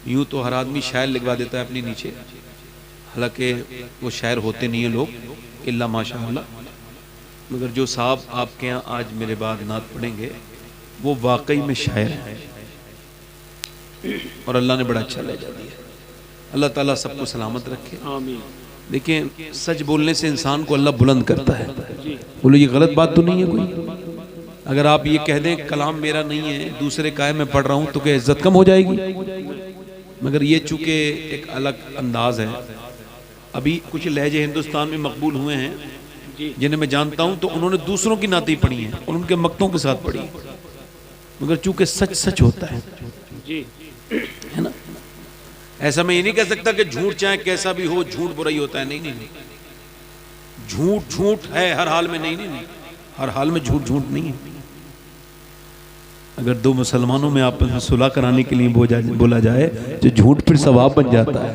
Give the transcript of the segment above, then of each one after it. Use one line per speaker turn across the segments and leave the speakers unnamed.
یوں تو ہر آدمی شاعر لگوا دیتا ہے اپنی نیچے، حالانکہ وہ شاعر ہوتے نہیں ہیں لوگ الا ماشاء اللہ، مگر جو صاحب آپ کے ہاں آج میرے بعد نعت پڑھیں گے وہ واقعی میں شاعر ہیں، اور اللہ نے بڑا اچھا لہجہ دیا۔ اللہ تعالیٰ سب کو سلامت رکھے۔
آمین۔
دیکھیں سچ بولنے سے انسان کو اللہ بلند کرتا ہے۔ بولو یہ غلط بات تو نہیں ہے کوئی؟ اگر آپ یہ کہہ دیں کلام میرا نہیں ہے دوسرے کا ہے میں پڑھ رہا ہوں تو کہ عزت کم ہو جائے گی؟ مگر یہ چونکہ ایک الگ انداز ہے، ابھی کچھ لہجے ہندوستان میں مقبول ہوئے ہیں جنہیں میں جانتا ہوں تو انہوں نے دوسروں کی نعتیں پڑھی ہیں اور ان کے مقتوں کے ساتھ پڑھی، مگر چونکہ سچ سچ ہوتا ہے ہے نا، ایسا میں یہ نہیں کہہ سکتا کہ جھوٹ چاہے کیسا بھی ہو جھوٹ برا ہی ہوتا ہے، نہیں نہیں نہیں، جھوٹ جھوٹ ہے ہر حال میں، نہیں نہیں نہیں، ہر حال میں جھوٹ جھوٹ نہیں ہے۔ اگر دو مسلمانوں میں آپس میں صلح کرانے کے لیے بولا جائے تو جھوٹ پھر ثواب بن جاتا ہے۔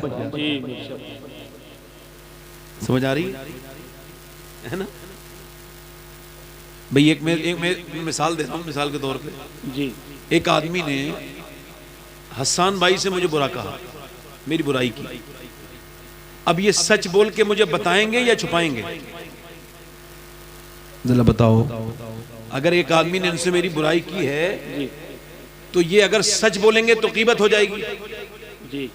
سمجھ آ رہی ہے نا بھئی؟ ایک میں مثال دیتا ہوں، مثال کے طور پہ
جی
ایک آدمی نے حسان بھائی سے مجھے برا کہا، میری برائی کی، اب یہ سچ بول کے مجھے بتائیں گے یا چھپائیں گے؟ ذرا بتاؤ، اگر ایک آدمی نے ان سے میری برائی کی ہے تو یہ اگر سچ بولیں گے تو غیبت ہو جائے گی،
جی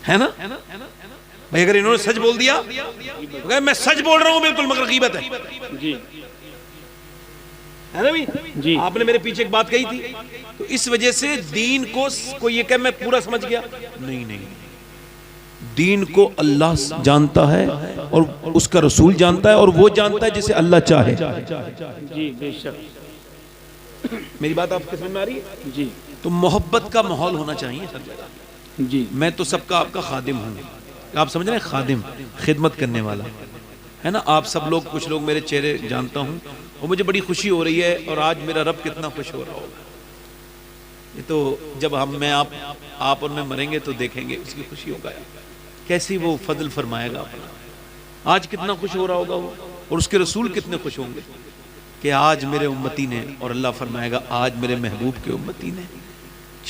ہے نا بھئی؟ اگر انہوں نے سچ بول دیا اگر میں سچ بول رہا ہوں بالکل مگر غیبت ہے،
جی
ہے نا بھی؟
جی
آپ نے میرے پیچھے ایک بات کہی تھی، تو اس وجہ سے دین کو کوئی یہ کہ میں پورا سمجھ گیا، نہیں نہیں، دین کو اللہ جانتا ہے اور اس کا رسول جانتا ہے اور وہ جانتا ہے جسے اللہ چاہے۔
جی بے شک،
میری بات آپ کو سمجھ میں آ رہی ہے؟
جی
تو محبت کا ماحول ہونا چاہیے سب جگہ۔
جی
میں تو سب کا آپ کا خادم ہوں، آپ سمجھ رہے ہیں؟ خادم، خدمت کرنے والا ہے نا۔ آپ سب لوگ، کچھ لوگ میرے چہرے جانتا ہوں اور مجھے بڑی خوشی ہو رہی ہے، اور آج میرا رب کتنا خوش ہو رہا ہوگا، یہ تو جب آپ اور میں مریں گے تو دیکھیں گے اس کی خوشی ہوگا کیسی وہ فضل فرمائے گا اپنا۔ آج کتنا خوش ہو رہا ہوگا وہ، اور اس کے رسول کتنے خوش ہوں گے کہ آج میرے امتی نے، اور اللہ فرمائے گا آج میرے محبوب کے امتی نے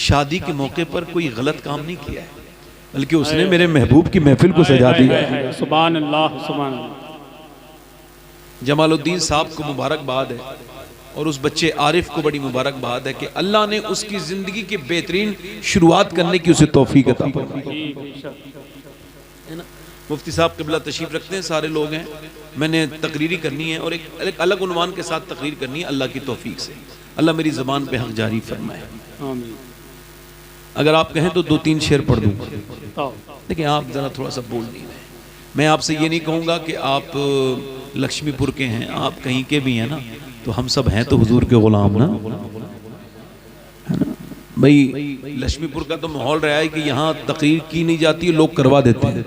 شادی کے موقع پر کوئی غلط کام نہیں کیا ہے، بلکہ اس نے میرے محبوب کی محفل کو سجا دیا ہے۔
سبحان اللہ سبحان اللہ۔
جمال الدین صاحب کو مبارکباد ہے، اور اس بچے عارف کو بڑی مبارکباد ہے کہ اللہ نے اس کی زندگی کی بہترین شروعات کرنے کی اسے توفیق عطا فرمائی۔ مفتی صاحب قبلہ تشریف رکھتے ہیں، سارے لوگ ہیں، میں نے تقریری کرنی ہے اور ایک الگ عنوان کے ساتھ تقریر کرنی ہے، اللہ کی توفیق سے اللہ میری زبان پہ حق جاری فرمائے۔
آمین۔
اگر آپ کہیں تو 2-3 شعر پڑھ دوں، لیکن آپ ذرا تھوڑا سا بول نہیں رہے۔ میں آپ سے یہ نہیں کہوں گا کہ آپ لکشمی پور کے ہیں، آپ کہیں کے بھی ہیں نا، تو ہم سب ہیں تو حضور کے غلام نا بھئی۔ لکشمی پور کا تو ماحول رہا ہے کہ یہاں تقریر کی نہیں جاتی، لوگ کروا دیتے ہیں،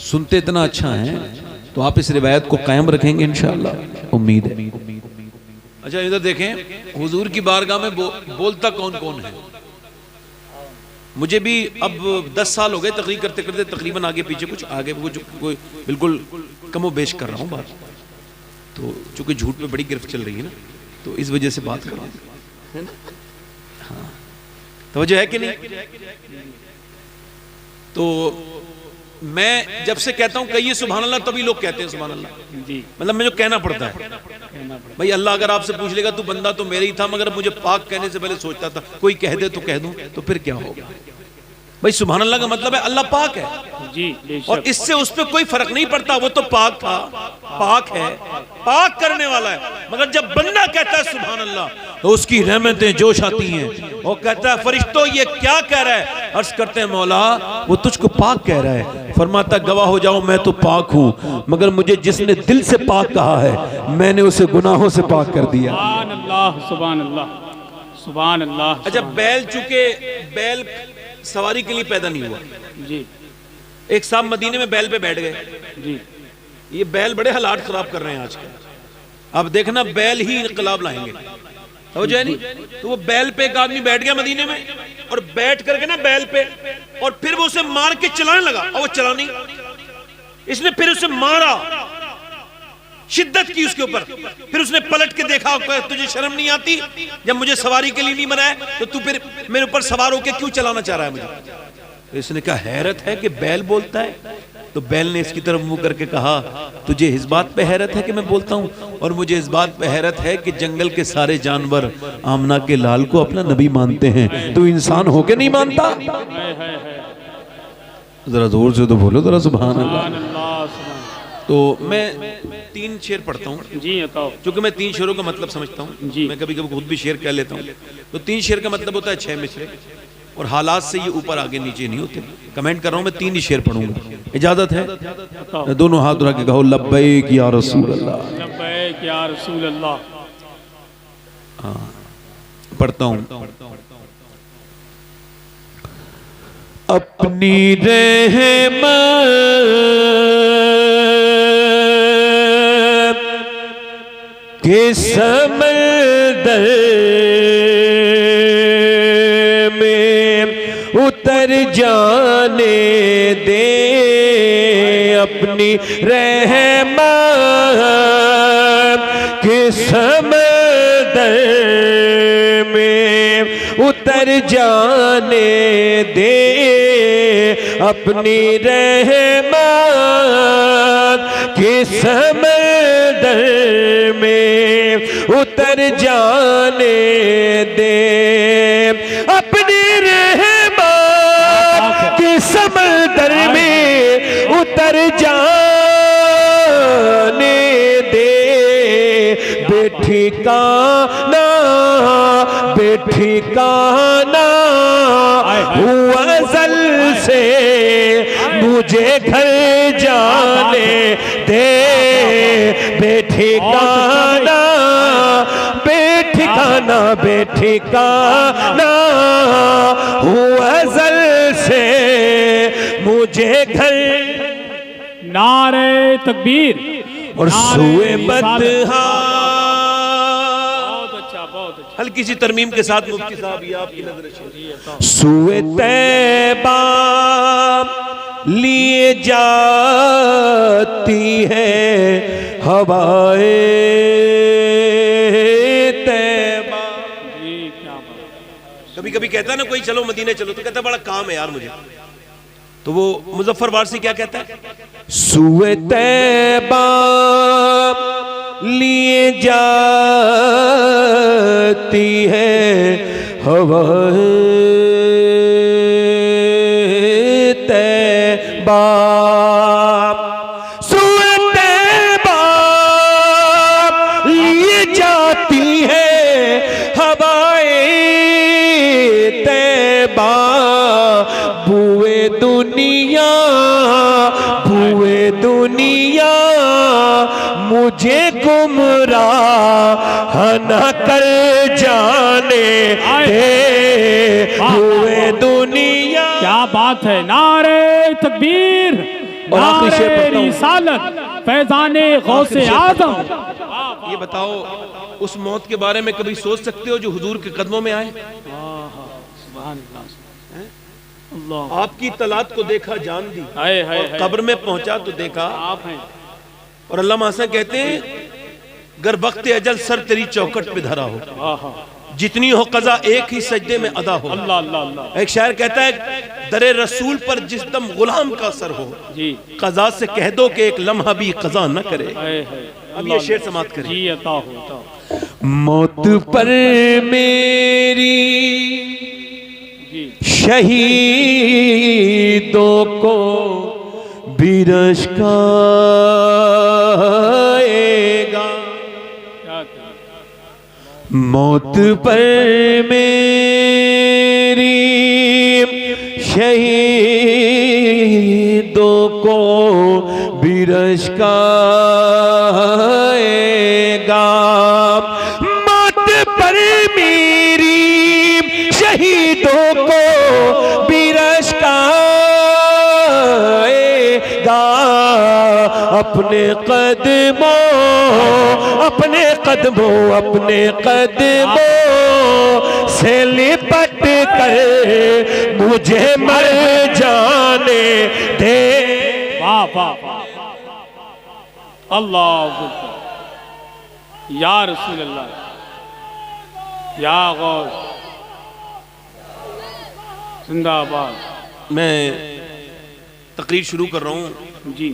سنتے اتنا اچھا ہیں، تو آپ اس روایت کو قائم رکھیں گے انشاءاللہ، امید ہے۔ اچھا ادھر دیکھیں، حضور کی بارگاہ میں بولتا کون کون ہے؟ مجھے بھی اب 10 سال ہو گئے تقریر کرتے کرتے، تقریباً آگے پیچھے کچھ آگے کوئی بالکل کم و بیش کر رہا ہوں بات، تو چونکہ جھوٹ پہ بڑی گرفت چل رہی ہے نا، تو اس وجہ سے بات کر رہا ہوں۔ ہاں توجہ ہے کہ نہیں؟ تو میں جب سے کہتا ہوں کہیے سبحان اللہ، تبھی لوگ کہتے ہیں سبحان اللہ،
جی
مطلب مجھے کہنا پڑتا ہے بھائی۔ اللہ اگر آپ سے پوچھ لے گا تو بندہ تو میرے ہی تھا، مگر مجھے پاک کہنے سے پہلے سوچتا تھا کوئی کہہ دے تو کہہ دوں، تو پھر کیا ہوگا بھائی؟ سبحان اللہ کا مطلب ہے اللہ پاک ہے،
جی بے
اور
شک،
اس سے اس پہ کوئی فرق نہیں پڑتا، وہ تو پاک تھا، پاک ہے، پاک کرنے والا ہے۔ مگر جب بندہ کہتا ہے سبحان اللہ تو اس کی رحمتیں جوش آتی ہیں، وہ کہتا ہے فرشتوں یہ کیا کہہ رہا ہے؟ عرض کرتے ہیں مولا وہ تجھ کو پاک کہہ رہا ہے۔ فرماتا گواہ ہو جاؤ میں تو پاک ہوں، مگر مجھے جس نے دل سے پاک کہا ہے میں نے اسے گناہوں سے پاک کر دیا۔
سبحان اللہ سبحان اللہ سبحان اللہ۔
اچھا بیل، چونکہ بیل سواری کے لیے پیدا نہیں ہوا،
جی
ایک صاحب مدینے میں بیل پہ بیٹھ گئے،
جی
یہ بیل بڑے حالات خراب کر رہے ہیں آج کل، اب دیکھنا بیل ہی انقلاب لائیں گے، توجہ ہے نہیں؟ تو وہ بیل پہ ایک آدمی بیٹھ گیا مدینے میں، اور بیٹھ کر کے نا بیل پہ، اور پھر وہ اسے مار کے چلانے لگا، اور وہ چلا نہیں، اس نے پھر اسے مارا، شدت کی اس کے اوپر. پھر اس نے پلٹ کے دیکھا, تجھے شرم نہیں آتی؟ جب مجھے سواری کے لیے نہیں بنایا تو تو پھر میرے اوپر سوار ہو کے کیوں چلانا چاہ رہا ہے مجھے؟ تو اس نے کہا حیرت ہے کہ بیل بولتا ہے. تو بیل نے اس کی طرف منہ کر کے کہا تجھے اس بات پہ حیرت ہے کہ میں بولتا ہوں, اور مجھے اس بات پہ حیرت ہے کہ جنگل کے سارے جانور آمنہ کے لال کو اپنا نبی مانتے ہیں, تو انسان ہو کے نہیں مانتا؟ ذرا زور سے تو بولو ذرا سبحان اللہ. تو میں 3 شعر پڑھتا ہوں
جی بتاؤ,
چونکہ میں 3 شعروں کا مطلب سمجھتا ہوں
جی.
میں کبھی کبھی خود بھی شعر کہہ لیتا ہوں. تو 3 شعر کا مطلب ہوتا ہے 6 مصرے, اور حالات سے یہ اوپر آگے نیچے نہیں ہوتے. کمنٹ کر رہا ہوں, میں 3 ہی شعر پڑھوں گا, اجازت ہے؟ دونوں ہاتھ اٹھا کے کہو لبیک یا رسول اللہ.
لبیک یا رسول اللہ.
پڑھتا ہوں. اپنی رحمت کے سمندر میں اتر جانے دے, اپنی رحمت کے سمندر میں اتر جانے دے, اپنی رحمت کے سمندر میں اتر جانے دے, اپنی رحمت کے سمندر میں اتر جانے دے, بے ٹھکانہ بے ٹھکانہ ہوا ازل سے مجھے گھر جانے دے, بے ٹھکانہ بے ٹھکانہ بے ٹھکانہ ہوا ازل سے مجھے گھر.
نعرہ تکبیر
اور سوئے بدہا.
بہت اچھا بہت اچھا.
ہلکی سی ترمیم کے ساتھ مفتی صاحب یہ آپ کی نظر شریف. سوئے طیبہ لیے جاتی ہے ہوائے طیبہ.
جی کیا بات.
کبھی کبھی کہتا ہے نا کوئی چلو مدینے چلو, تو کہتا ہے بڑا کام ہے یار مجھے. تو وہ مظفر وارسی کیا کہتا ہے؟ سوئے طیبہ لیے جاتی ہے ہوائے طیبہ, سوئے طیبہ لیے جاتی ہے ہوائے طیبہ, بوئے دنیا بوئے دنیا مجھے گمراہ نہ کر جانے دے, بوئے دنیا.
کیا بات ہے. نعرہ تکبیر, نعرہ رسالت, فیضان غوث اعظم.
یہ بتاؤ اس موت کے بارے میں کبھی سوچ سکتے ہو جو حضور کے قدموں میں آئے؟
سبحان اللہ.
آپ کی اطلاعات کو دیکھا جان دی, اور قبر میں پہنچا تو دیکھا
آپ ہیں.
اور علامہ حسن کہتے ہیں گر وقت اجل سر تیری چوکٹ پہ دھرا ہو, جتنی ہو قضا ایک ہی سجدے میں ادا ہو.
اللہ اللہ اللہ.
ایک شاعر کہتا ہے در رسول پر جس دم غلام کا سر ہو,
جی
قضا سے کہہ دو کہ ایک لمحہ بھی قضا نہ کرے. اب یہ شعر سماعت کریں.
جی عطا ہو.
موت پر میری شہیدوں کو بھی رشک آئے گا, موت پر میری شہیدوں کو بھی رشک آئے گا, موت پر میری شہیدوں کو بھی رشک آئے گا, اپنے قدموں اپنے قدموں اپنے قدموں سے لپٹ کر مجھے مر جانے دے.
واہ واہ. اللہ یا رسول اللہ، یا غوث، زندہ آباد۔
میں تقریر شروع کر رہا ہوں۔
جی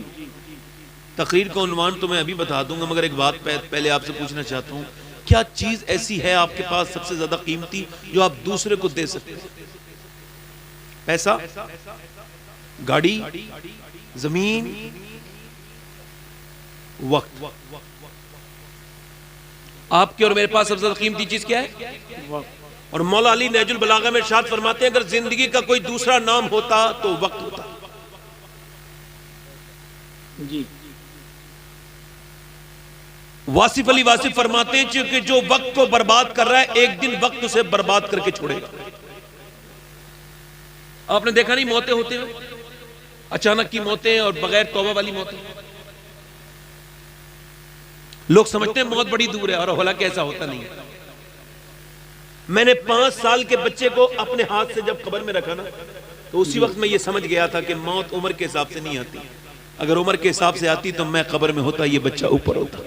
تقریر کا عنوان تو میں ابھی بتا دوں گا، مگر ایک بات پہلے آپ سے پوچھنا چاہتا ہوں، کیا چیز ایسی ہے آپ کے پاس سب سے زیادہ قیمتی جو آپ دوسرے کو دے سکتے ہیں؟ پیسہ، گاڑی، زمین، وقت۔ آپ کے اور میرے پاس سب سے زیادہ قیمتی چیز کیا ہے؟
وقت۔
اور مولا علی نہج البلاغہ میں ارشاد فرماتے ہیں اگر زندگی کا کوئی دوسرا نام ہوتا تو وقت ہوتا۔
جی
واصف علی واصف فرماتے ہیں کہ جو وقت کو برباد کر رہا ہے ایک دن وقت اسے برباد کر کے چھوڑے گا۔ آپ نے دیکھا نہیں موتیں ہوتے ہیں، اچانک کی موتیں اور بغیر توبہ والی موتیں۔ لوگ سمجھتے ہیں موت بڑی دور ہے اور حالانکہ ایسا ہوتا نہیں ہے۔ میں نے 5 سال کے بچے کو اپنے ہاتھ سے جب قبر میں رکھا نا تو اسی وقت میں یہ سمجھ گیا تھا کہ موت عمر کے حساب سے نہیں آتی، اگر عمر کے حساب سے آتی تو میں قبر میں ہوتا، یہ بچہ اوپر ہوتا۔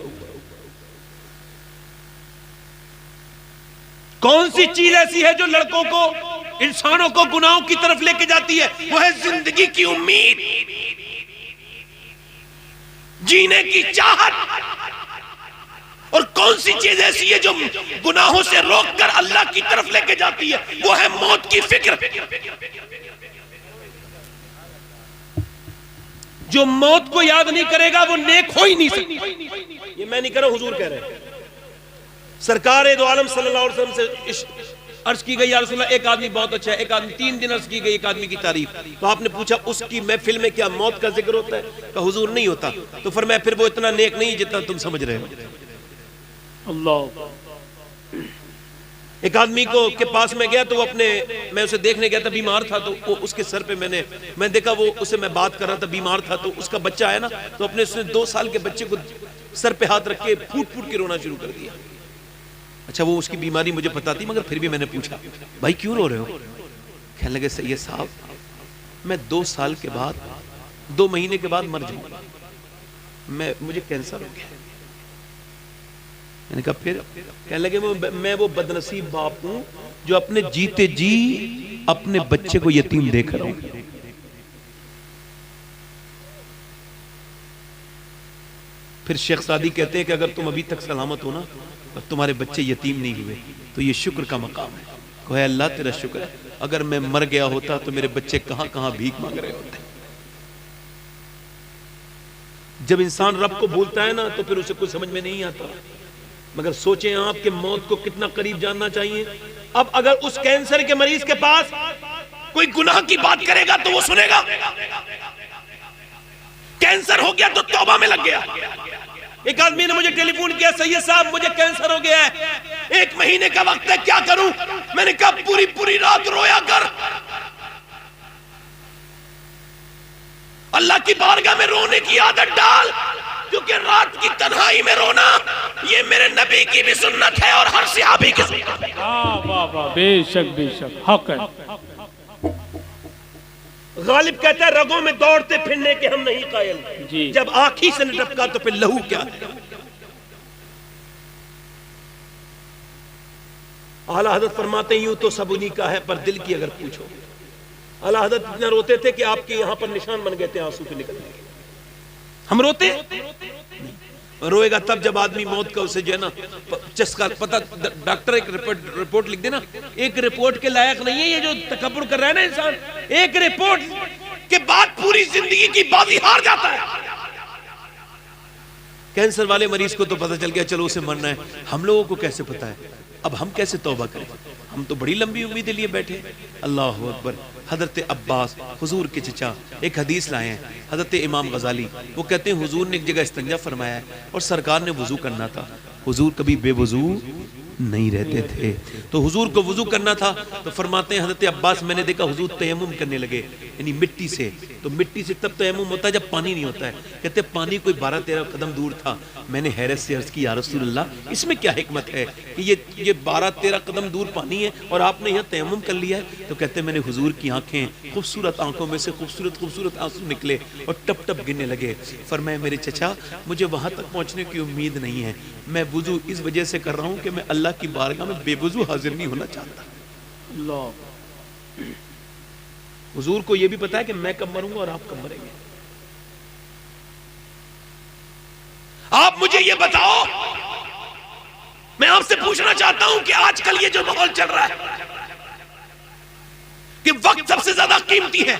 کون سی چیز ایسی ہے جو لڑکوں کو، انسانوں کو گناہوں کی طرف لے کے جاتی ہے؟ وہ ہے زندگی کی امید، جینے کی چاہت۔ اور کون سی چیز ایسی ہے جو گناہوں سے روک کر اللہ کی طرف لے کے جاتی ہے؟ وہ ہے موت کی فکر۔ جو موت کو یاد نہیں کرے گا وہ نیک ہو ہی نہیں سکتا۔ یہ میں نہیں کہہ رہا، حضور کہہ رہے ہیں۔ سرکار دو عالم صلی اللہ علیہ وسلم سے عرض کی گئی یا رسول اللہ ایک آدمی بہت اچھا ہے، ایک آدمی 3 دن عرض کی گئی ایک آدمی کی تعریف، تو آپ نے پوچھا اس کی محفل میں کیا موت کا ذکر ہوتا ہے؟ کہ حضور نہیں ہوتا۔ تو فرمایا پھر وہ اتنا نیک نہیں جتنا تم سمجھ رہے ہو۔
اللہ۔
ایک آدمی کے پاس میں گیا تو وہ میں اسے دیکھنے گیا تھا، بیمار تھا، تو اس کے سر پہ میں دیکھا وہ اسے میں بات کر رہا تھا، بیمار تھا، تو اس کا بچہ آیا نا تو اس نے 2 سال کے بچے کو سر پہ ہاتھ رکھ کے پھوٹ پھوٹ کے رونا شروع کر دیا۔ اچھا وہ اس کی بیماری مجھے پتا تھی مگر پھر بھی میں نے پوچھا بھائی کیوں رو رہے ہو؟ کہنے لگے سید صاحب میں 2 سال کے بعد 2 مہینے کے بعد مر جاؤں گا، مجھے کینسر ہو گیا۔ میں نے کہا پھر؟ کہنے لگے میں وہ بدنصیب باپ ہوں جو اپنے جیتے جی اپنے بچے کو یتیم دیکھ رہا ہوں۔ پھر شیخ سعدی کہتے ہیں کہ اگر تم ابھی تک سلامت ہو نا اور تمہارے بچے یتیم نہیں ہوئے تو یہ شکر کا مقام ہے۔ کہ اللہ تیرا شکر ہے، اگر میں مر گیا ہوتا تو میرے بچے کہاں کہاں بھیک مانگ رہے ہوتے۔ جب انسان رب کو بھولتا ہے نا تو پھر اسے کچھ سمجھ میں نہیں آتا۔ مگر سوچیں آپ کہ موت کو کتنا قریب جاننا چاہیے۔ اب اگر اس کینسر کے مریض کے پاس کوئی گناہ کی بات کرے گا تو وہ سنے گا۔ کینسر ہو گیا تو توبہ میں لگ گیا۔ ایک آدمی نے مجھے ٹیلی فون کیا سید صاحب مجھے کینسر ہو گیا ہے، 1 مہینے کا وقت ہے، کیا کروں؟ میں نے کہا پوری رات رویا کر، اللہ کی بارگاہ میں رونے کی عادت ڈال، کیونکہ رات کی تنہائی میں رونا یہ میرے نبی کی بھی سنت ہے اور ہر صحابی کی سنت ہے۔
واہ واہ واہ، بے شک حق ہے۔
غالب کہتا ہے رگوں میں دوڑتے پھرنے کے ہم نہیں قائل،
جی
جب آنکھ ہی سے نہ ٹپکا تو پھر لہو کیا ہے؟ اعلیٰ حضرت فرماتے ہیں یوں تو سب انہی کا ہے پر دل کی اگر پوچھو۔ اعلیٰ حضرت اتنا روتے تھے کہ آپ کے یہاں پر نشان بن گئے تھے آنسو کے نکلنے کے۔ ہم روتے روئے گا تب جب آدمی موت کا اسے جو ہے نا چسکا پتہ، ڈاکٹر ایک رپورٹ لکھ دے نا، ایک رپورٹ کے لائق نہیں ہے یہ جو تکبر کر رہا ہے نا انسان، ایک رپورٹ کے بعد پوری زندگی کی بازی ہار جاتا ہے۔ کینسر والے مریض کو تو پتہ چل گیا چلو اسے مرنا ہے، ہم لوگوں کو کیسے پتہ ہے؟ اب ہم کیسے توبہ کریں؟ ہم تو بڑی لمبی امیدیں لیے بیٹھے۔ اللہ اکبر۔ حضرت عباس حضور کے چچا ایک حدیث لائے ہیں، حضرت امام غزالی وہ کہتے ہیں حضور نے ایک جگہ استنجا فرمایا ہے اور سرکار نے وضو کرنا تھا، حضور کبھی بے وضو نہیں رہتے تھے، تو حضور کو وضو کرنا تھا تو فرماتے ہیں حضرت عباس میں نے دیکھا حضور تیمم کرنے لگے، یعنی مٹی سے، تو مٹی سے تب تیمم ہوتا ہے جب پانی نہیں ہوتا ہے، کہتے پانی کوئی 12-13 قدم دور تھا، میں نے حیرت سے عرض کی یا رسول اللہ اس میں کیا حکمت ہے کہ یہ 12-13 قدم دور پانی ہے اور آپ نے یہاں تیمم کر لیا ہے؟ تو کہتے میں نے حضور کی آنکھیں، خوبصورت آنکھوں میں سے خوبصورت آنسو نکلے اور ٹپ ٹپ گرنے لگے، فرمایا میرے چچا مجھے وہاں تک پہنچنے کی امید نہیں ہے، میں وضو اس وجہ سے کر رہا ہوں کہ میں اللہ کی بارگاہ میں بے وضو حاضر نہیں ہونا چاہتا.
اللہ.
حضور کو یہ بھی پتا ہے کہ میں کب مروں گا اور آپ کب مریں گے. آپ مجھے یہ بتاؤ, میں آپ سے پوچھنا چاہتا ہوں کہ آج کل یہ جو ماحول چل رہا ہے کہ وقت سب سے زیادہ قیمتی ہے.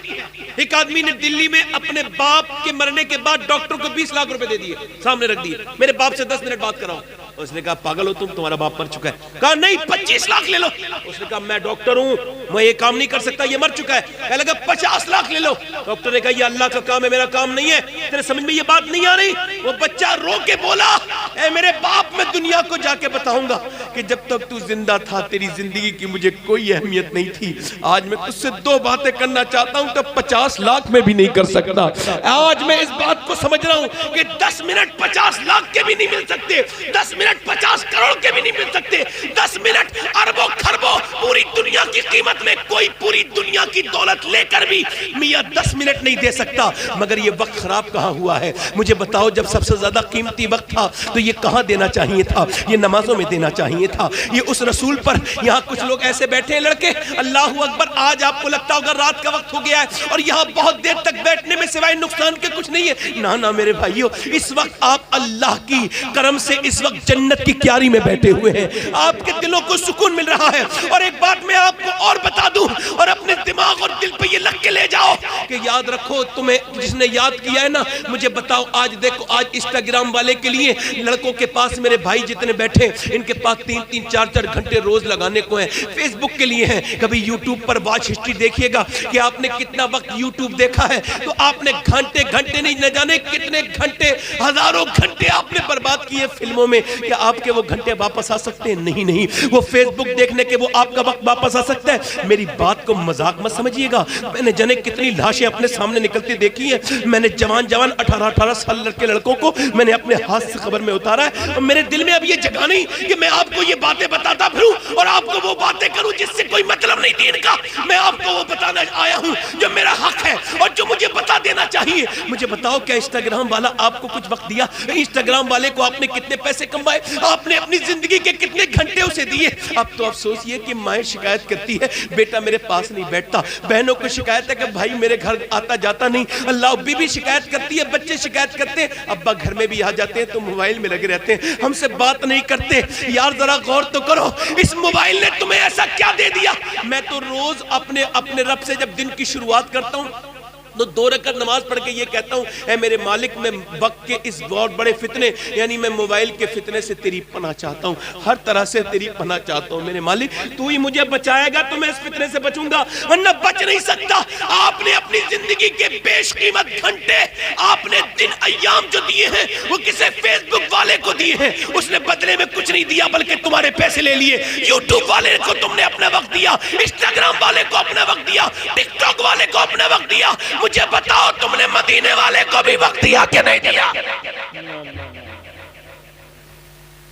ایک آدمی نے دلی میں اپنے باپ کے مرنے کے بعد ڈاکٹر کو 20 لاکھ روپے دے دیے, سامنے رکھ دیے, میرے باپ سے 10 منٹ بات کراؤ. اس نے کہا پاگل ہو تم, تمہارا باپ مر چکا ہے. کہا نہیں 25 لاکھ لے لو. اس نے کہا میں ڈاکٹر ہوں, میں یہ کام نہیں کر سکتا, یہ مر چکا ہے. کہنے لگا 50 لاکھ لے لو. ڈاکٹر نے کہا یہ اللہ کا کام ہے, میرا کام نہیں ہے. تیرے سمجھ میں یہ بات نہیں آ رہی؟ وہ بچہ رو کے بولا اے میرے باپ, میں دنیا کو جا کے بتاؤں گا کہ جب تک تو زندہ تھا تیری زندگی کی مجھے کوئی اہمیت نہیں تھی. آج میں تجھ سے 2 باتیں کرنا چاہتا ہوں تو 50 لاکھ میں بھی نہیں کر سکتا. آج میں اس بات کو سمجھ رہا ہوں کہ 10 منٹ 50 لاکھ کے بھی نہیں مل سکتے, 10 منٹ 50 کروڑ کے بھی نہیں مل سکتے, 10 منٹ اربوں خربوں پوری دنیا کی قیمت میں کوئی پوری دنیا کی دولت لے کر بھی میاں 10 منٹ نہیں دے سکتا. مگر یہ وقت خراب کہاں ہوا ہے؟ مجھے بتاؤ, جب سب سے زیادہ قیمتی وقت تھا تو یہ کہاں دینا چاہیے تھا؟ یہ نمازوں میں دینا چاہیے تھا. یہ اس رسول پر, یہاں کچھ لوگ ایسے بیٹھے ہیں لڑکے, اللہ اکبر, آج آپ کو لگتا ہوگا رات کا وقت ہو گیا ہے اور یہاں بہت دیر تک بیٹھنے میں سوائے نقصان کے کچھ نہیں ہے. نا میرے بھائیو, اس وقت آپ اللہ کی کرم سے اس وقت جنت کی کیاری میں بیٹھے ہوئے ہیں, آپ کے دلوں کو سکون مل رہا ہے. اور ایک بات میں آپ کو اور بتا دوں, اور اپنے دماغ اور دل پہ یہ لگ کے لے جاؤ کہ یاد رکھو, تمہیں جس نے یاد کیا ہے نا, مجھے بتاؤ, آج دیکھو, آج انسٹاگرام والے کے لیے لڑکوں کے پاس میرے بھائی جتنے بیٹھے, ان کے پاس 3-3 4-4 گھنٹے روز لگانے کو ہیں. فیس بک کے لیے ہیں. کبھی یوٹیوب پر واچ ہسٹری دیکھیے گا کہ آپ نے کتنا وقت یوٹیوب دیکھا ہے, تو آپ نے گھنٹے نہیں, نہ جانے کتنے گھنٹے, ہزاروں گھنٹے آپ نے برباد کیے فلموں میں. کیا آپ کے وہ گھنٹے واپس آ سکتے ہیں؟ نہیں. وہ فیس بک دیکھنے کے وہ آپ کا وقت واپس آ سکتا ہے؟ میری بات کو مذاق مت سمجھیے گا. میں نے جانے کتنی لاشیں اپنے سامنے نکلتی دیکھی ہیں. میں نے جوان 18 سال لڑکے لڑکوں کو میں نے اپنے ہاتھ سے قبر میں اتارا ہے, اور میرے دل میں اب یہ جگہ نہیں کہ میں آپ کو یہ باتیں بتاتا پھروں اور آپ کو وہ باتیں کروں جس سے کوئی مطلب نہیں دین کا. میں آپ کو وہ بتانا آیا ہوں جو میرا حق ہے اور جو مجھے بتا دینا چاہیے. مجھے بتاؤ, کیا انسٹاگرام والا آپ کو کچھ وقت دیا؟ انسٹاگرام والے کو آپ نے کتنے پیسے کمائے؟ آپ نے اپنی زندگی کے کتنے گھنٹے اسے دیے؟ اب تو افسوس یہ کہ مائیں شکایت کرتی ہے, بیٹا میرے پاس نہیں بیٹھتا. بہنوں کو شکایت ہے کہ بھائی میرے گھر آتا جاتا نہیں. اللہ بیوی شکایت کرتی ہے, بچے شکایت کرتے ہیں, ابا گھر میں بھی آ جاتے ہیں تو موبائل میں لگے رہتے ہیں, ہم سے بات نہیں کرتے. یار ذرا غور تو کرو, اس موبائل نے تمہیں ایسا کیا دے دیا؟ میں تو روز اپنے رب سے جب دن کی شروعات کرتا ہوں تو 2 رکعت نماز پڑھ کے یہ کہتا ہوں, اے میرے مالک, میں وقت کے اس بہت بڑے فتنے, یعنی میں موبائل کے فتنے سے تیری پناہ چاہتا ہوں, ہر طرح سے تیری پناہ چاہتا ہوں. میرے مالک, تو ہی مجھے بچائے گا تو میں اس فتنے سے بچوں گا, ورنہ بچ نہیں سکتا. آپ نے اپنی زندگی کے بیش قیمت گھنٹے, آپ نے دن ایام جو دیے ہیں وہ کسے فیس بک والے کو دیے ہیں. اس نے بدلے میں کچھ نہیں دیا بلکہ تمہارے پیسے لے لیے. یوٹیوب والے کو تم نے اپنا وقت دیا, انسٹاگرام والے کو اپنا وقت دیا, ٹک ٹاک والے کو اپنا وقت دیا. مجھے بتاؤ, تم نے مدینے والے کو بھی وقت دیا کہ نہیں دیا؟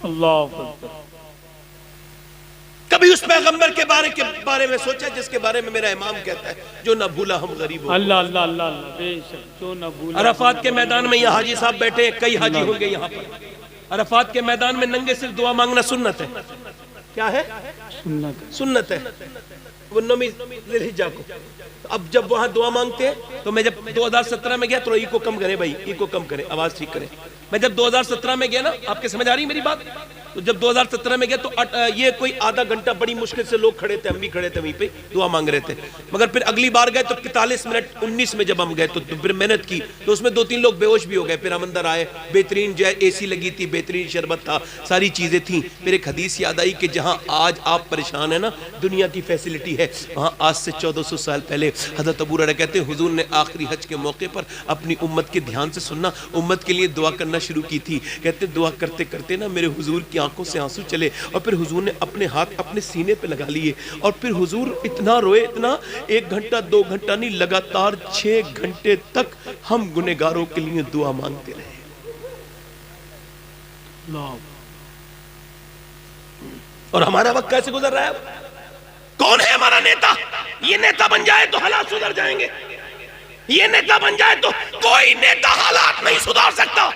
اللہ.
کبھی اس پیغمبر کے بارے میں سوچا جس کے بارے میں میرا امام کہتا ہے, جو نہ بھولا ہم غریب ہو.
اللہ, بے شک, جو نہ بھولا.
عرفات کے میدان میں یہ حاجی صاحب بیٹھے ہیں, کئی حاجی ہوں گے یہاں پر. عرفات کے میدان میں ننگے صرف دعا مانگنا سنت ہے. کیا ہے؟ سنت ہے. وہ نومی ذی الحجہ کو. اب جب وہاں دعا مانگتے ہیں تو میں جب 2017 میں گیا تو ای کو کم کرے بھائی, ای کو کم کرے, آواز ٹھیک کرے. میں جب 2017 میں گیا نا, آپ کے سمجھ آ رہی میری بات؟ تو جب 2017 میں گیا تو یہ کوئی آدھا گھنٹہ بڑی مشکل سے لوگ کھڑے تھے, ہم بھی کھڑے تھے وہیں پہ دعا مانگ رہے تھے. مگر پھر اگلی بار گئے تو 41 منٹ 19 میں جب ہم گئے تو پھر محنت کی تو اس میں 2-3 لوگ بے ہوش بھی ہو گئے. پھر ہم اندر آئے, بہترین جو ہے اے سی لگی تھی, بہترین شربت تھا, ساری چیزیں تھیں. پھر ایک حدیث یاد آئی کہ جہاں آج آپ پریشان ہیں نا, دنیا کی فیسلٹی ہے, وہاں آج سے 1400 سال پہلے حضرت ابو ہریرہ کہتے ہیں حضور نے آخری حج کے موقع پر اپنی امت کے دھیان سے سننا, امت کے لیے دعا کرنا شروع کی تھی. کہتے دعا کرتے کرتے نا میرے حضور کی آنکھوں سے آنسو چلے, اور پھر حضور نے اپنے ہاتھ اپنے سینے پہ لگا لیے, اور پھر حضور اتنا روئے, اتنا 1 گھنٹہ 2 گھنٹہ نہیں, لگاتار 6 گھنٹے تک ہم گنہگاروں کے لیے دعا مانگتے رہے. اور ہمارا وقت کیسے گزر رہا ہے؟ کون ہے ہمارا نیتا؟ یہ نیتا بن جائے تو حالات سدھر جائیں گے, یہ نیتا بن جائے تو کوئی نیتا حالات نہیں سدھار سکتا.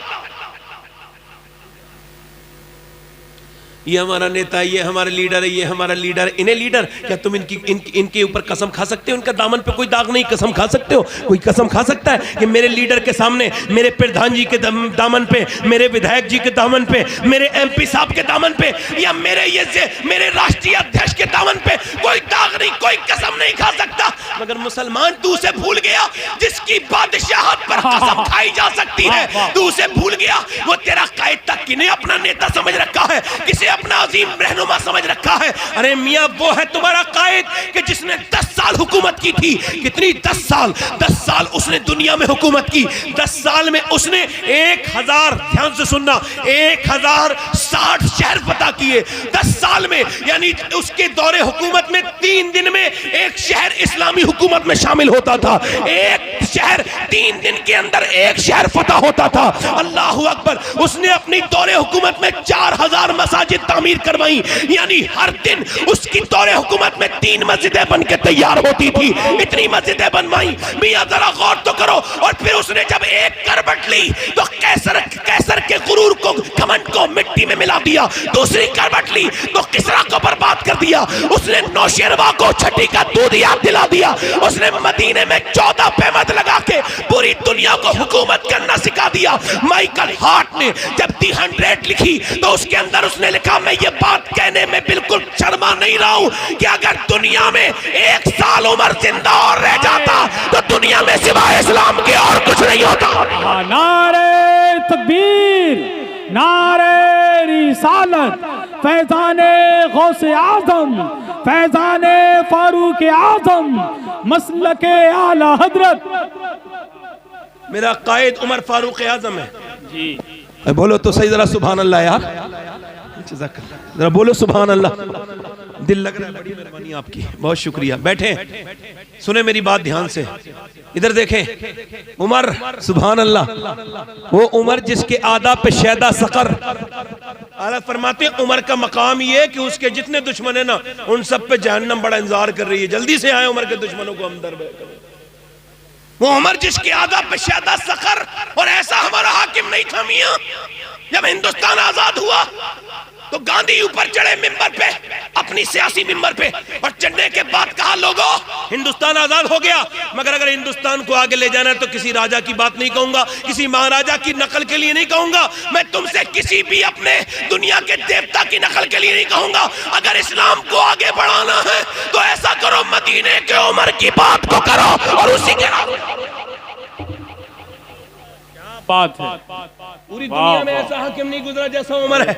یہ ہمارا نیتا ہے، یہ ہمارا لیڈر ہے، یہ ہمارا لیڈر ہے. انہیں لیڈر کیا تم ان کے اوپر قسم کھا سکتے ہو؟ ان کا دامن پہ کوئی داغ نہیں، قسم کھا سکتے ہو؟ کوئی قسم کھا سکتا ہے کہ میرے لیڈر کے سامنے، میرے پردھان جی کے دامن پہ، میرے ودھائک جی کے دامن پہ، میرے ایم پی صاحب کے دامن پہ، یا میرے راشٹریہ ادھیش کے دامن پہ کوئی داغ نہیں، کوئی قسم نہیں کھا سکتا؟ مگر مسلمان تو اسے بھول گیا جس کی بادشاہت پر قسم کھائی جا سکتی ہے. تو اسے بھول گیا وہ تیرا قائد تک کنہیں اپنا نیتا سمجھ رکھا ہے، کسے اپنا عظیم رہنما سمجھ رکھا ہے. ارے میاں وہ ہے تمہارا قائد کہ جس نے 10 سال حکومت کی تھی. کتنی؟ 10 سال. 10 سال اس نے دنیا میں حکومت کی. 10 سال میں اس نے 1000، دھیان سے سننا، 1060 شہر فتح کیے 10 سال میں. یعنی اس کے دور حکومت میں 3 دن میں ایک شہر اسلامی حکومت میں شامل ہوتا تھا. ایک شہر 3 دن کے اندر ایک شہر فتح ہوتا تھا. اللہ اکبر. اس نے اپنی دور حکومت میں 4000 مساجد تعمیر کروائیں. یعنی ہر دن اس کی دور حکومت میں 3 مسجدیں بن کے تیار ہوتی تھی. اتنی مسجدیں بنوائیں. میاں ذرا غور تو کرو. اور پھر اس نے جب ایک کربٹ لی تو کیسر کے غرور کو، گھمنڈ کو مٹی میں ملا دیا. دوسری کربٹ لی تو کسرا کو برباد کر دیا. اس نے نوشیروان کو چھٹی کا دودھ یاد دلا دیا. اس نے مدینے میں 14 پیمد لگا کے پوری دنیا کو حکومت کرنا سکھا دیا. مائیکل ہارٹ نے جب دی 100 لکھی تو اس کے اندر اس نے لکھا، میں یہ بات کہنے میں بالکل شرما نہیں رہا ہوں کہ اگر دنیا میں 1 سال عمر زندہ اور رہ جاتا تو دنیا میں سوائے اسلام کے اور کچھ نہیں ہوتا.
نعرہ تکبیر، نعرہ رسالت، فیضان غوث اعظم، فیضان فاروق اعظم، مسلک اعلی حضرت.
میرا قائد عمر فاروق اعظم ہے.
جی
بولو تو صحیح ذرا سبحان اللہ یار. ذرا بولو سبحان اللہ. دل لگ رہا ہے. بڑی مہربانی آپ کی، بہت شکریہ. بیٹھیں، سنیں میری بات دھیان سے. ادھر دیکھیں عمر، سبحان اللہ. وہ عمر جس کے آداب پہ شیدہ سقر. اعلیٰ فرماتے ہیں عمر کا مقام یہ کہ اس کے جتنے دشمن ہیں نا ان سب پہ جہنم بڑا انتظار کر رہی ہے. جلدی سے آئے عمر کے دشمنوں کو ہم در بے کریں. وہ عمر جس کے آداب پہ شیدہ سقر. اور ایسا ہمارا حاکم نہیں تھا میاں. جب ہندوستان آزاد ہوا تو گاندھی اوپر چڑھے ممبر پہ، اپنی سیاسی ممبر پہ، اور چڑھنے کے بعد کہا لوگوں ہندوستان آزاد ہو گیا، مگر اگر ہندوستان کو آگے لے جانا ہے تو کسی راجہ کی بات نہیں کہوں گا، کسی مہاراجہ کی نقل کے لیے نہیں کہوں گا، میں تم سے کسی بھی اپنے دنیا کے دیوتا کی نقل کے لیے نہیں کہوں گا. اگر اسلام کو آگے بڑھانا ہے تو ایسا کرو مدینے کے عمر کی بات کو کرو اور اسی کے
بات ہے.
پوری دنیا میں ایسا حاکم نہیں گزرا جیسا عمر ہے.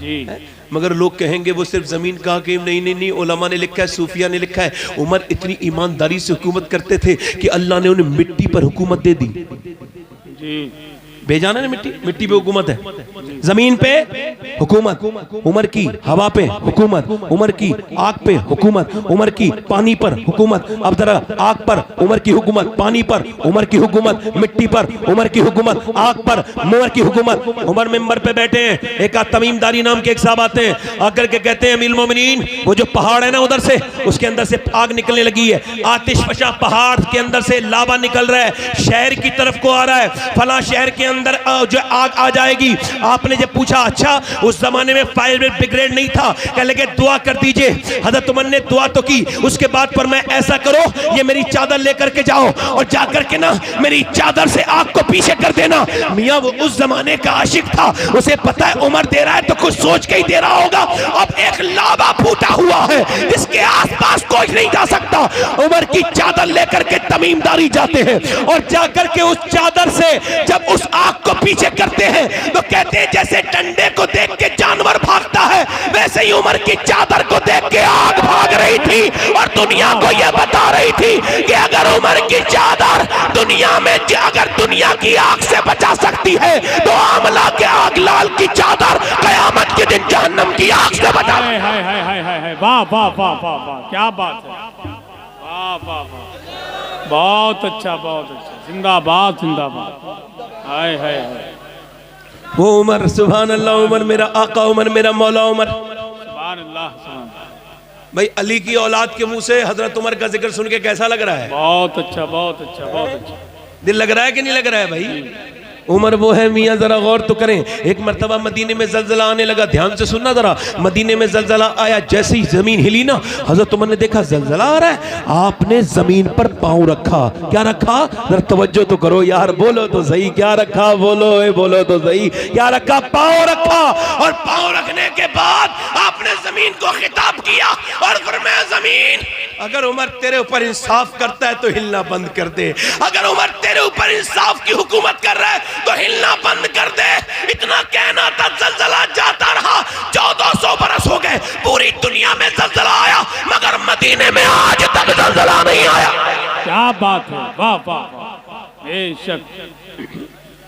جی
مگر لوگ کہیں گے وہ صرف زمین کا حاکم نہیں. علماء نے لکھا ہے، صوفیہ نے لکھا ہے، عمر اتنی ایمانداری سے حکومت کرتے تھے کہ اللہ نے انہیں مٹی پر حکومت دے دی.
جی
بھیجانا نا مٹی پہ حکومت ہے. زمین پہ حکومت عمر کی، ہوا پہ حکومت عمر کی، آگ پہ حکومت عمر کی، پانی پر حکومت. اب ذرا آگ پر عمر کی حکومت، پانی پر عمر کی حکومت، مٹی پر عمر کی حکومت، آگ پر عمر کی حکومت. عمر ممبر پہ بیٹھے ہیں. ایک تمیم داری نام کے ایک صاحب آتے ہیں، آ کر کے کہتے ہیں امیر المومنین وہ جو پہاڑ ہے نا ادھر سے، اس کے اندر سے آگ نکلنے لگی ہے. آتش فشاں پہاڑ کے اندر سے لاوا نکل رہا ہے، شہر کی طرف کو آ رہا ہے. فلاں شہر کے اندر جو آگ آ جائے گی. آپ نے جب پوچھا اچھا اس زمانے میں فائر بریگیڈ نہیں تھا، کہنے لگے دعا کر دیجئے. حضرت عمر نے دعا تو کی. اس کے بعد پر میں ایسا کرو یہ میری چادر لے کر کے جاؤ اور جا کر کے نا میری چادر سے آگ کو پیچھے کر دینا. میاں وہ اس زمانے کا عاشق تھا، اسے پتہ ہے عمر دے رہا ہے تو کچھ سوچ کے ہی دے رہا ہوگا. اب ایک لاوا پھوٹا ہوا ہے جس کے آس پاس کوئی نہیں جا سکتا. عمر کی چادر لے کر کے تمیم داری جاتے ہیں اور جا کر کے اس چادر سے جب اس آگ کو پیچھے کرتے ہیں تو کہتے ہیں جیسے ڈنڈے کو دیکھ کے جانور بھاگتا ہے ویسے ہی عمر کی چادر کو دیکھ کے آگ بھاگ رہی تھی اور دنیا کو یہ بتا رہی تھی کہ اگر عمر کی چادر دنیا میں اگر دنیا کی آگ سے بچا سکتی ہے تو عاملہ کے آگ لال کی چادر قیامت کے دن جہنم کی آگ سے بچا.
واہ واہ واہ واہ واہ کیا بات ہے. واہ واہ واہ بہت اچھا بہت اچھا. زندہ باد زندہ باد. ہائے ہائے ہائے.
وہ عمر سبحان اللہ. عمر میرا آقا، عمر میرا مولا. عمر
سبحان اللہ سبحان اللہ.
بھائی علی کی اولاد کے منہ سے حضرت عمر کا ذکر سن کے کیسا لگ رہا ہے؟
بہت اچھا بہت اچھا بہت اچھا.
دل لگ رہا ہے کہ نہیں لگ رہا ہے بھائی؟ عمر وہ ہے میاں ذرا غور تو کریں. ایک مرتبہ مدینے میں زلزلہ آنے لگا, دھیان سے سننا ذرا. مدینے میں زلزلہ آیا, جیسے ہی زمین ہلی نا, حضرت عمر نے دیکھا زلزلہ آ رہا ہے, آپ نے زمین پر پاؤں رکھا. کیا رکھا؟ ذرا توجہ تو کرو یار, بولو تو صحیح, کیا رکھا؟ بولو بولو تو صحیح, کیا رکھا؟ پاؤں رکھا. اور پاؤں رکھنے کے بعد آپ نے زمین کو خطاب کیا اور فرمایا زمین اگر عمر تیرے اوپر انصاف کرتا ہے تو ہلنا بند کر دے, اگر عمر تیرے اوپر انصاف کی حکومت کر رہا ہے تو ہلنا بند کر دے. اتنا کہنا تھا, زلزلہ جاتا رہا, 1400 برس ہو گئے, پوری دنیا میں زلزلہ آیا مگر مدینے میں آج تک زلزلہ نہیں آیا.
کیا بات ہے, واہ واہ واہ, بے شک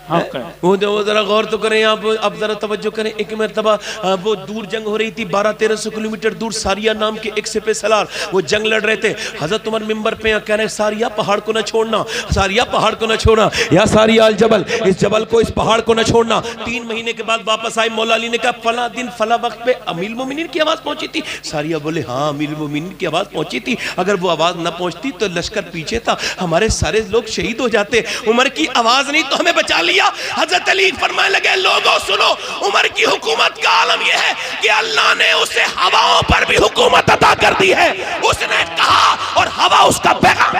حق ہے.
وہ ذرا غور تو کریں آپ, اب ذرا توجہ کریں. ایک مرتبہ وہ دور جنگ ہو رہی تھی, 1200-1300 کلومیٹر دور, ساریہ نام کے ایک سپہ سالار وہ جنگ لڑ رہے تھے. حضرت عمر منبر پہ کہہ رہے ہیں ساریہ پہاڑ کو نہ چھوڑنا, ساریہ پہاڑ کو نہ چھوڑنا, یا ساریہ الجبل, اس جبل کو, اس پہاڑ کو نہ چھوڑنا. 3 مہینے کے بعد واپس آئے, مولا علی نے کہا فلاں دن فلاں وقت پہ امیر المومنین کی آواز پہنچی تھی. ساریہ بولے ہاں امیر المومنین کی آواز پہنچی تھی, اگر وہ آواز نہ پہنچتی تو لشکر پیچھے تھا, ہمارے سارے لوگ شہید ہو جاتے. عمر کی آواز نہیں تو ہمیں بچا لیا. حضرت علی فرمائے لگے لوگوں سنو, عمر کی حکومت کا عالم یہ ہے کہ اللہ نے اسے ہواؤں پر بھی حکومت عطا کر دی ہے. اس نے کہا اور ہوا اس کا پیغام.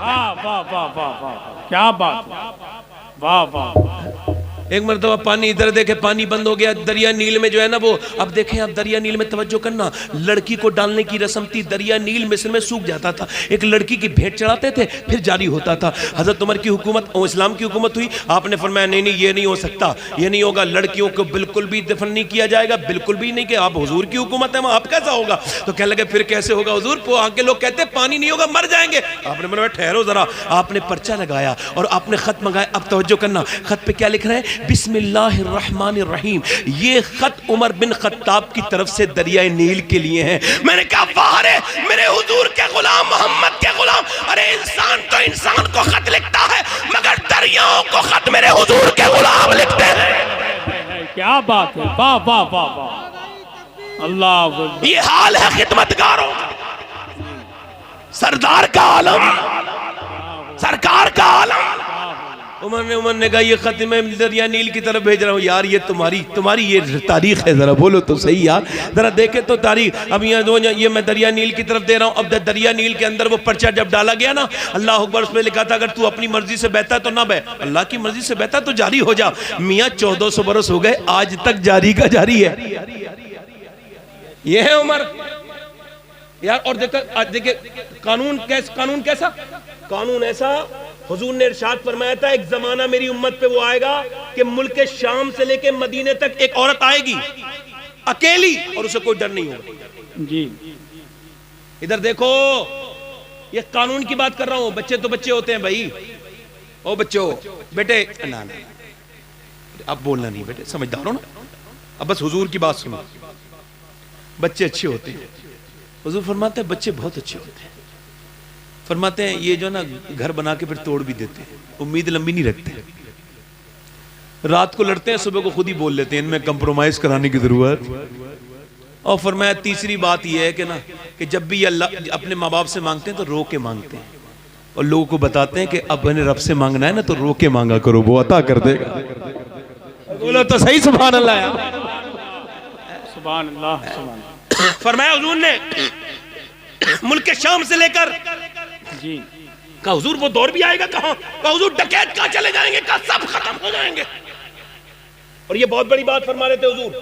واہ واہ واہ واہ واہ, کیا بات ہے, واہ واہ.
ایک مرتبہ پانی ادھر دیکھے, پانی بند ہو گیا دریا نیل میں جو ہے نا وہ, اب دیکھیں آپ دریا نیل میں توجہ کرنا, لڑکی کو ڈالنے کی رسم تھی. دریا نیل مصر میں سوکھ جاتا تھا, ایک لڑکی کی بھیٹ چڑھاتے تھے پھر جاری ہوتا تھا. حضرت عمر کی حکومت, اسلام کی حکومت ہوئی, آپ نے فرمایا نہیں نہیں یہ نہیں ہو سکتا, یہ نہیں ہوگا, لڑکیوں کو بالکل بھی دفن نہیں کیا جائے گا, بالکل بھی نہیں, کہ آپ حضور کی حکومت ہے وہاں آپ کیسا ہوگا. تو کہنے لگے پھر کیسے ہوگا حضور, وہاں کے لوگ کہتے ہیں پانی نہیں ہوگا مر جائیں گے. آپ نے فرمایا ٹھہرو ذرا, آپ نے پرچہ لگایا اور آپ نے خط منگایا. اب توجہ کرنا, خط پہ کیا لکھ رہے ہیں, بسم اللہ الرحمن الرحیم. یہ خط عمر بن خطاب کی طرف سے دریائے نیل کے لیے ہیں. میں نے کہا باہر ہے میرے حضور کے غلام, محمد کے غلام. ارے انسان تو انسان کو خط لکھتا ہے مگر دریاؤں کو خط میرے حضور کے غلام لکھتے ہیں.
کیا بات ہے, واہ واہ واہ واہ, اللہ.
یہ حال ہے خدمتگاروں, سردار کا عالم, سرکار کا عالم. عمر نے کہا یہ خط میں دریا نیل کی طرف بھیج رہا ہوں. یار یہ تمہاری یہ تاریخ ہے, ذرا بولو تو صحیح یار, ذرا دیکھیں تو تاریخ. اب یہ میں دریا نیل کی طرف دے رہا ہوں. اب دریا نیل کے اندر وہ پرچہ جب ڈالا گیا نا, اللہ اکبر, اس میں لکھا تھا اگر تو اپنی مرضی سے بہتا ہے تو نہ بہ, اللہ کی مرضی سے بہتا تو جاری ہو جا. میاں 1400 برس ہو گئے, آج تک جاری کا جاری ہے. یہ ہے عمر یار. اور دیکھیں قانون کیسا, قانون ایسا. حضور نے ارشاد فرمایا تھا ایک زمانہ میری امت پہ وہ آئے گا کہ ملک شام سے لے کے مدینے تک ایک عورت آئے گی اکیلی اور اسے کوئی ڈر نہیں ہوگا.
جی
ادھر دیکھو, یہ قانون کی بات کر رہا ہوں. بچے تو بچے ہوتے ہیں بھائی, او بچوں بیٹے, اب بولنا نہیں بیٹے, سمجھدار ہو نا, اب بس حضور کی بات سنو. بچے اچھے ہوتے ہیں, حضور فرماتے ہیں بچے بہت اچھے ہوتے ہیں. فرماتے ہیں یہ جو نا گھر بنا کے پھر توڑ بھی دیتے ہیں, امید لمبی نہیں رکھتے, رات کو لڑتے ہیں صبح کو خود ہی بول لیتے ہیں ان میں کمپرومائز کرانے کی ضرورت. اور فرمایا تیسری بات یہ ہے کہ نا کہ جب بھی اللہ اپنے ماں باپ سے مانگتے ہیں تو رو کے مانگتے ہیں, اور لوگوں کو بتاتے ہیں کہ اب انہیں رب سے مانگنا ہے نا تو رو کے مانگا کرو, وہ عطا کر دے گا. بولو تو صحیح سبحان اللہ یار,
سبحان اللہ, سبحان اللہ.
فرمایا حضور نے ملک شام سے لے کر,
جی
کہا حضور وہ دور بھی آئے گا, کہاں, کہا حضور ڈکیت کہاں چلے جائیں گے, کہا سب ختم ہو جائیں گے. اور یہ بہت بڑی بات فرما رہے تھے حضور.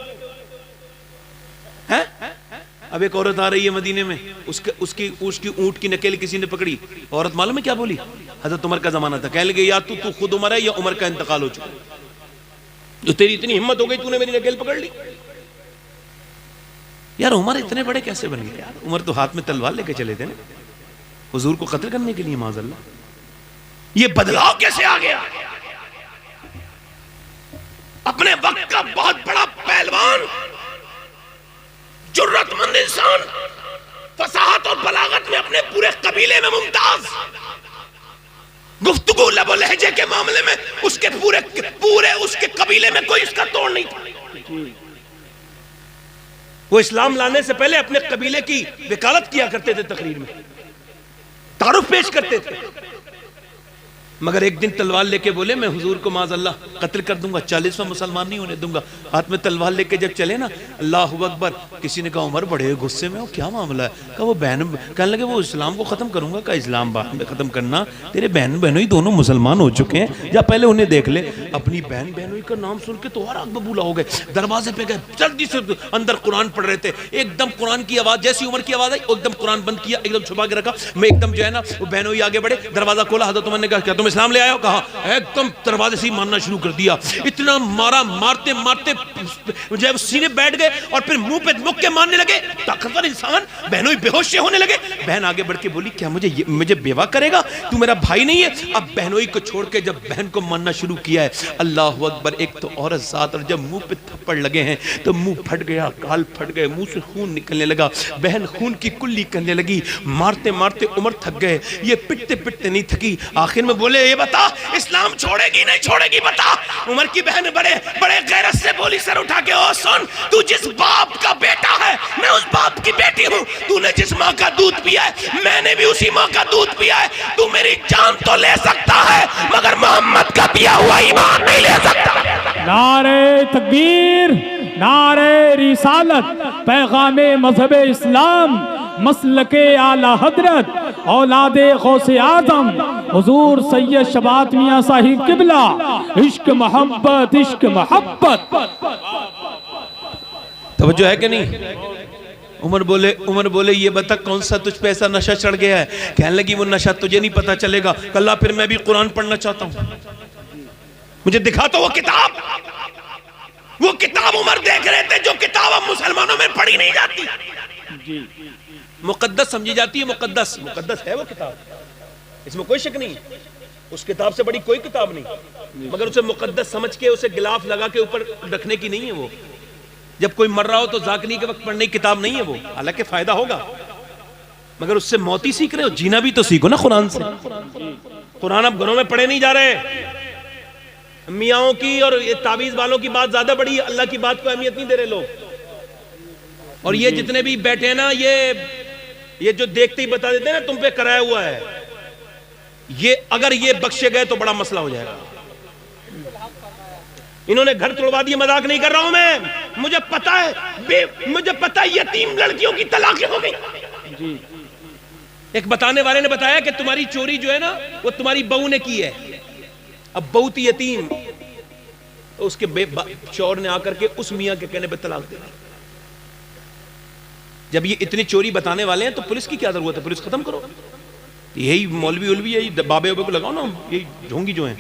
اب ایک عورت آ رہی ہے مدینے میں, اس کی اونٹ کی نکیل کسی نے پکڑی. عورت معلوم ہے کیا بولی, حضرت عمر کا زمانہ تھا, کہنے لگے یا تو خود عمر ہے یا عمر کا انتقال ہو چکا, جو تیری اتنی ہمت ہو گئی تو نے میری نکیل پکڑ لی. یار عمر اتنے بڑے کیسے بن گئے یار, عمر تو ہاتھ میں تلوار لے کے چلے تھے نا حضور کو قتل کرنے کے لیے, معاذ اللہ. یہ بدلاؤ کیسے آ گیا, اپنے وقت کا بہت بڑا پہلوان, جرات مند انسان, فصاحت اور بلاغت میں اپنے پورے قبیلے میں ممتاز, گفتگو لب و لہجے کے معاملے میں اس کے پورے اس کے قبیلے میں کوئی اس کا توڑ نہیں تھا. وہ اسلام لانے سے پہلے اپنے قبیلے کی وکالت کیا کرتے تھے, تقریر میں تعارف پیش کرتے تھے. مگر ایک دن تلوار لے کے بولے میں حضور کو معاذ اللہ قتل کر دوں گا، 40واں مسلمان نہیں ہونے دوں گا. ہاتھ میں تلوار لے کے جب چلے نا، اللہ اکبر، کسی نے کہا عمر بڑے غصے میں ہو، کیا معاملہ ہے؟ کہا وہ بہن، کہنے لگے وہ اسلام کو ختم کروں گا. کہا اسلام بعد میں ختم کرنا، تیرے بہن بہنوئی دونوں مسلمان ہو چکے ہیں، یا پہلے انہیں دیکھ لے. اپنی بہن بہنوئی کا نام سن کے تو اور آگ ببولا ہو گئے، دروازے پہ گئے، جلدی سے اندر قرآن پڑھ رہے تھے. ایک دم قرآن کی آواز، جیسی عمر کی آواز آئی ایک دم قرآن بند کیا، ایک دم چھپا کے رکھا. میں ایک دم جو ہے نا وہ بہنوئی آگے بڑھے، دروازہ کھولا. حضرت عمر نے کہا کیا تم اسلام لے آئے ہو؟ کہا. ایک دم دروازے سے ہی ماننا شروع کر دیا. اتنا مارا، مارتے مارتے جب سینے بیٹھ گئے اور پھر منہ پہ مک کے مارنے لگے. طاقتور انسان، بہنوئی بے ہوش ہونے لگے. بہن آگے بڑھ کے بولی کیا مجھے بیوہ کرے گا؟ تو میرا بھائی نہیں ہے؟ اب بہنوئی کو چھوڑ کے جب بہن کو ماننا شروع کیا ہے، اللہ اکبر، ایک تو عورت ذات، اور جب منہ پہ تھپڑ لگے ہیں تو منہ پھٹ گیا، گال پھٹ گئے، منہ سے خون نکلنے لگا. بہن خون کی کلی کرنے لگی. مارتے مارتے عمر تھک گئے، یہ پٹتے پٹتے نہیں تھکی. آخر میں بولے یہ بتا اسلام چھوڑے گی نہیں چھوڑے گی بتا. عمر کی بہن بڑے غیرت سے بولی، سر اٹھا کے، او سن، تو جس باپ کا بیٹا ہے میں اس باپ کی بیٹی ہوں. تو نے جس ماں کا دودھ پیا ہے میں نے بھی اسی ماں کا دودھ پیا ہے. تو میری جان تو لے سکتا ہے مگر محمد کا پیا ہوا ایمان نہیں لے سکتا.
نعرہ تکبیر، نعرہ رسالت، پیغام مذہب اسلام، مسلک اعلی حضرت، اولاد غوث اعظم حضور سید شبات میاں صاحب قبلہ. عشق محبت، عشق محبت.
توجہ ہے کہ نہیں؟ عمر بولے یہ بتا کون سا تجھ پہ ایسا نشہ چڑھ گیا ہے؟ کہنے لگی وہ نشہ تجھے نہیں پتا چلے گا. اللہ پھر میں بھی قرآن پڑھنا چاہتا ہوں، مجھے دکھا تو وہ کتاب. وہ کتاب عمر دیکھ رہے تھے جو کتاب اب مسلمانوں میں پڑھی نہیں جاتی، مقدس سمجھی جاتی ہے. مقدس ہے وہ کتاب، اس میں کوئی شک نہیں. اس کتاب سے بڑی کوئی کتاب نہیں، مگر اسے مقدس سمجھ کے اسے غلاف لگا کے اوپر رکھنے کی نہیں ہے. وہ جب کوئی مر رہا ہو تو ذاکری کے وقت پڑھنے کی کتاب نہیں ہے وہ، حالانکہ فائدہ ہوگا، مگر اس سے موت ہی سیکھ رہے ہو، جینا بھی تو سیکھو نا قرآن سے. قرآن اب گھروں میں پڑھے نہیں جا رہے. میاں کی اور تعویذ والوں کی بات زیادہ بڑی ہے، اللہ کی بات کو اہمیت نہیں دے رہے لوگ. اور یہ جتنے بھی بیٹھے ہیں نا، یہ جو دیکھتے ہی بتا دیتے ہیں نا تم پہ کرایا ہوا ہے، یہ اگر یہ بخشے گئے تو بڑا مسئلہ ہو جائے گا. انہوں نے گھر توڑوا دیے، مذاق نہیں کر رہا ہوں میں. مجھے پتا ہے یتیم لڑکیوں کی طلاقیں ہو گئی. ایک بتانے والے نے بتایا کہ تمہاری چوری جو ہے نا وہ تمہاری بہو نے کی ہے. اب بہو تھی یتیم، تو اس کے شوہر نے آ کر کے اس میاں کے کہنے پہ طلاق دے دی. جب یہ اتنی چوری بتانے والے ہیں تو پولیس کی کیا ضرورت ہے؟ پولیس ختم کرو. یہی مولوی علوی یہی بابے وابے کو لگاؤ نا، یہی ڈھونگی جو ہیں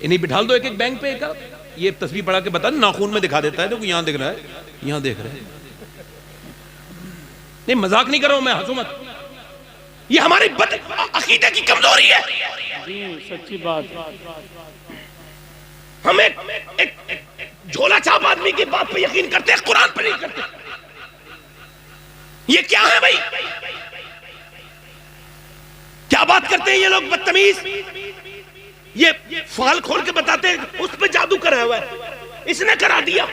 انہیں بٹھال دو ایک بینک پہ. یہ تصویر پڑھا کے بتا ناخون میں دکھا دیتا ہے، دیکھو یہاں دیکھ رہا ہے، یہاں دیکھ رہا ہے. نہیں مذاق نہیں کر رہا ہوں میں، ہنسو مت. یہ ہماری عقیدے کی کمزوری ہے.
سچی بات.
ہم ایک جھولا چھاپ آدمی کی بات پہ یقین کرتے ہیں، قرآن پہ نہیں کرتے. یہ کیا ہے بھائی؟ کیا بات کرتے ہیں یہ لوگ بدتمیز؟ یہ فال کھول کے بتاتے ہیں اس پہ جادو کرا ہوا ہے، اس نے کرا دیا،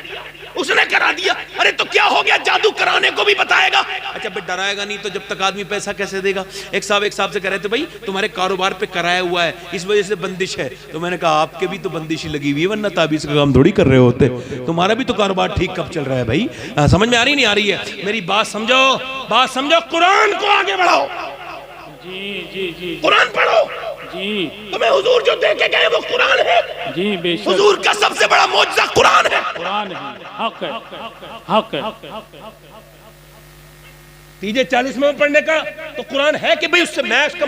اس نے کرا دیا. ارے تو کیا ہو گیا، جادو کرانے کو بھی بتائے گا. اچھا پھر ڈرائے گا نہیں تو جب تک آدمی پیسہ کیسے دے گا؟ ایک صاحب سے کہہ رہے تھے بھائی تمہارے کاروبار پہ کرایا ہوا ہے اس وجہ سے بندش ہے. تو میں نے کہا آپ کے بھی تو بندش ہی لگی ہوئی ہے، ورنہ تعویذ کا کام تھوڑی کر رہے ہوتے. تمہارا بھی تو کاروبار ٹھیک کب چل رہا ہے بھائی؟ سمجھ میں آ رہی نہیں آ رہی ہے؟ میری بات سمجھو، قرآن کو آگے بڑھاؤ.
جی
قرآن پڑھو. تمہیں حضور جو دے کے گئے وہ قرآن ہے.
جی بے شک
حضور کا سب سے بڑا معجزہ قرآن ہے.
قرآن ہے، حق ہے، حق ہے.
تیجے 40 میں پڑھنے کا تو قرآن ہے کہ بھئی اس سے میں اس کا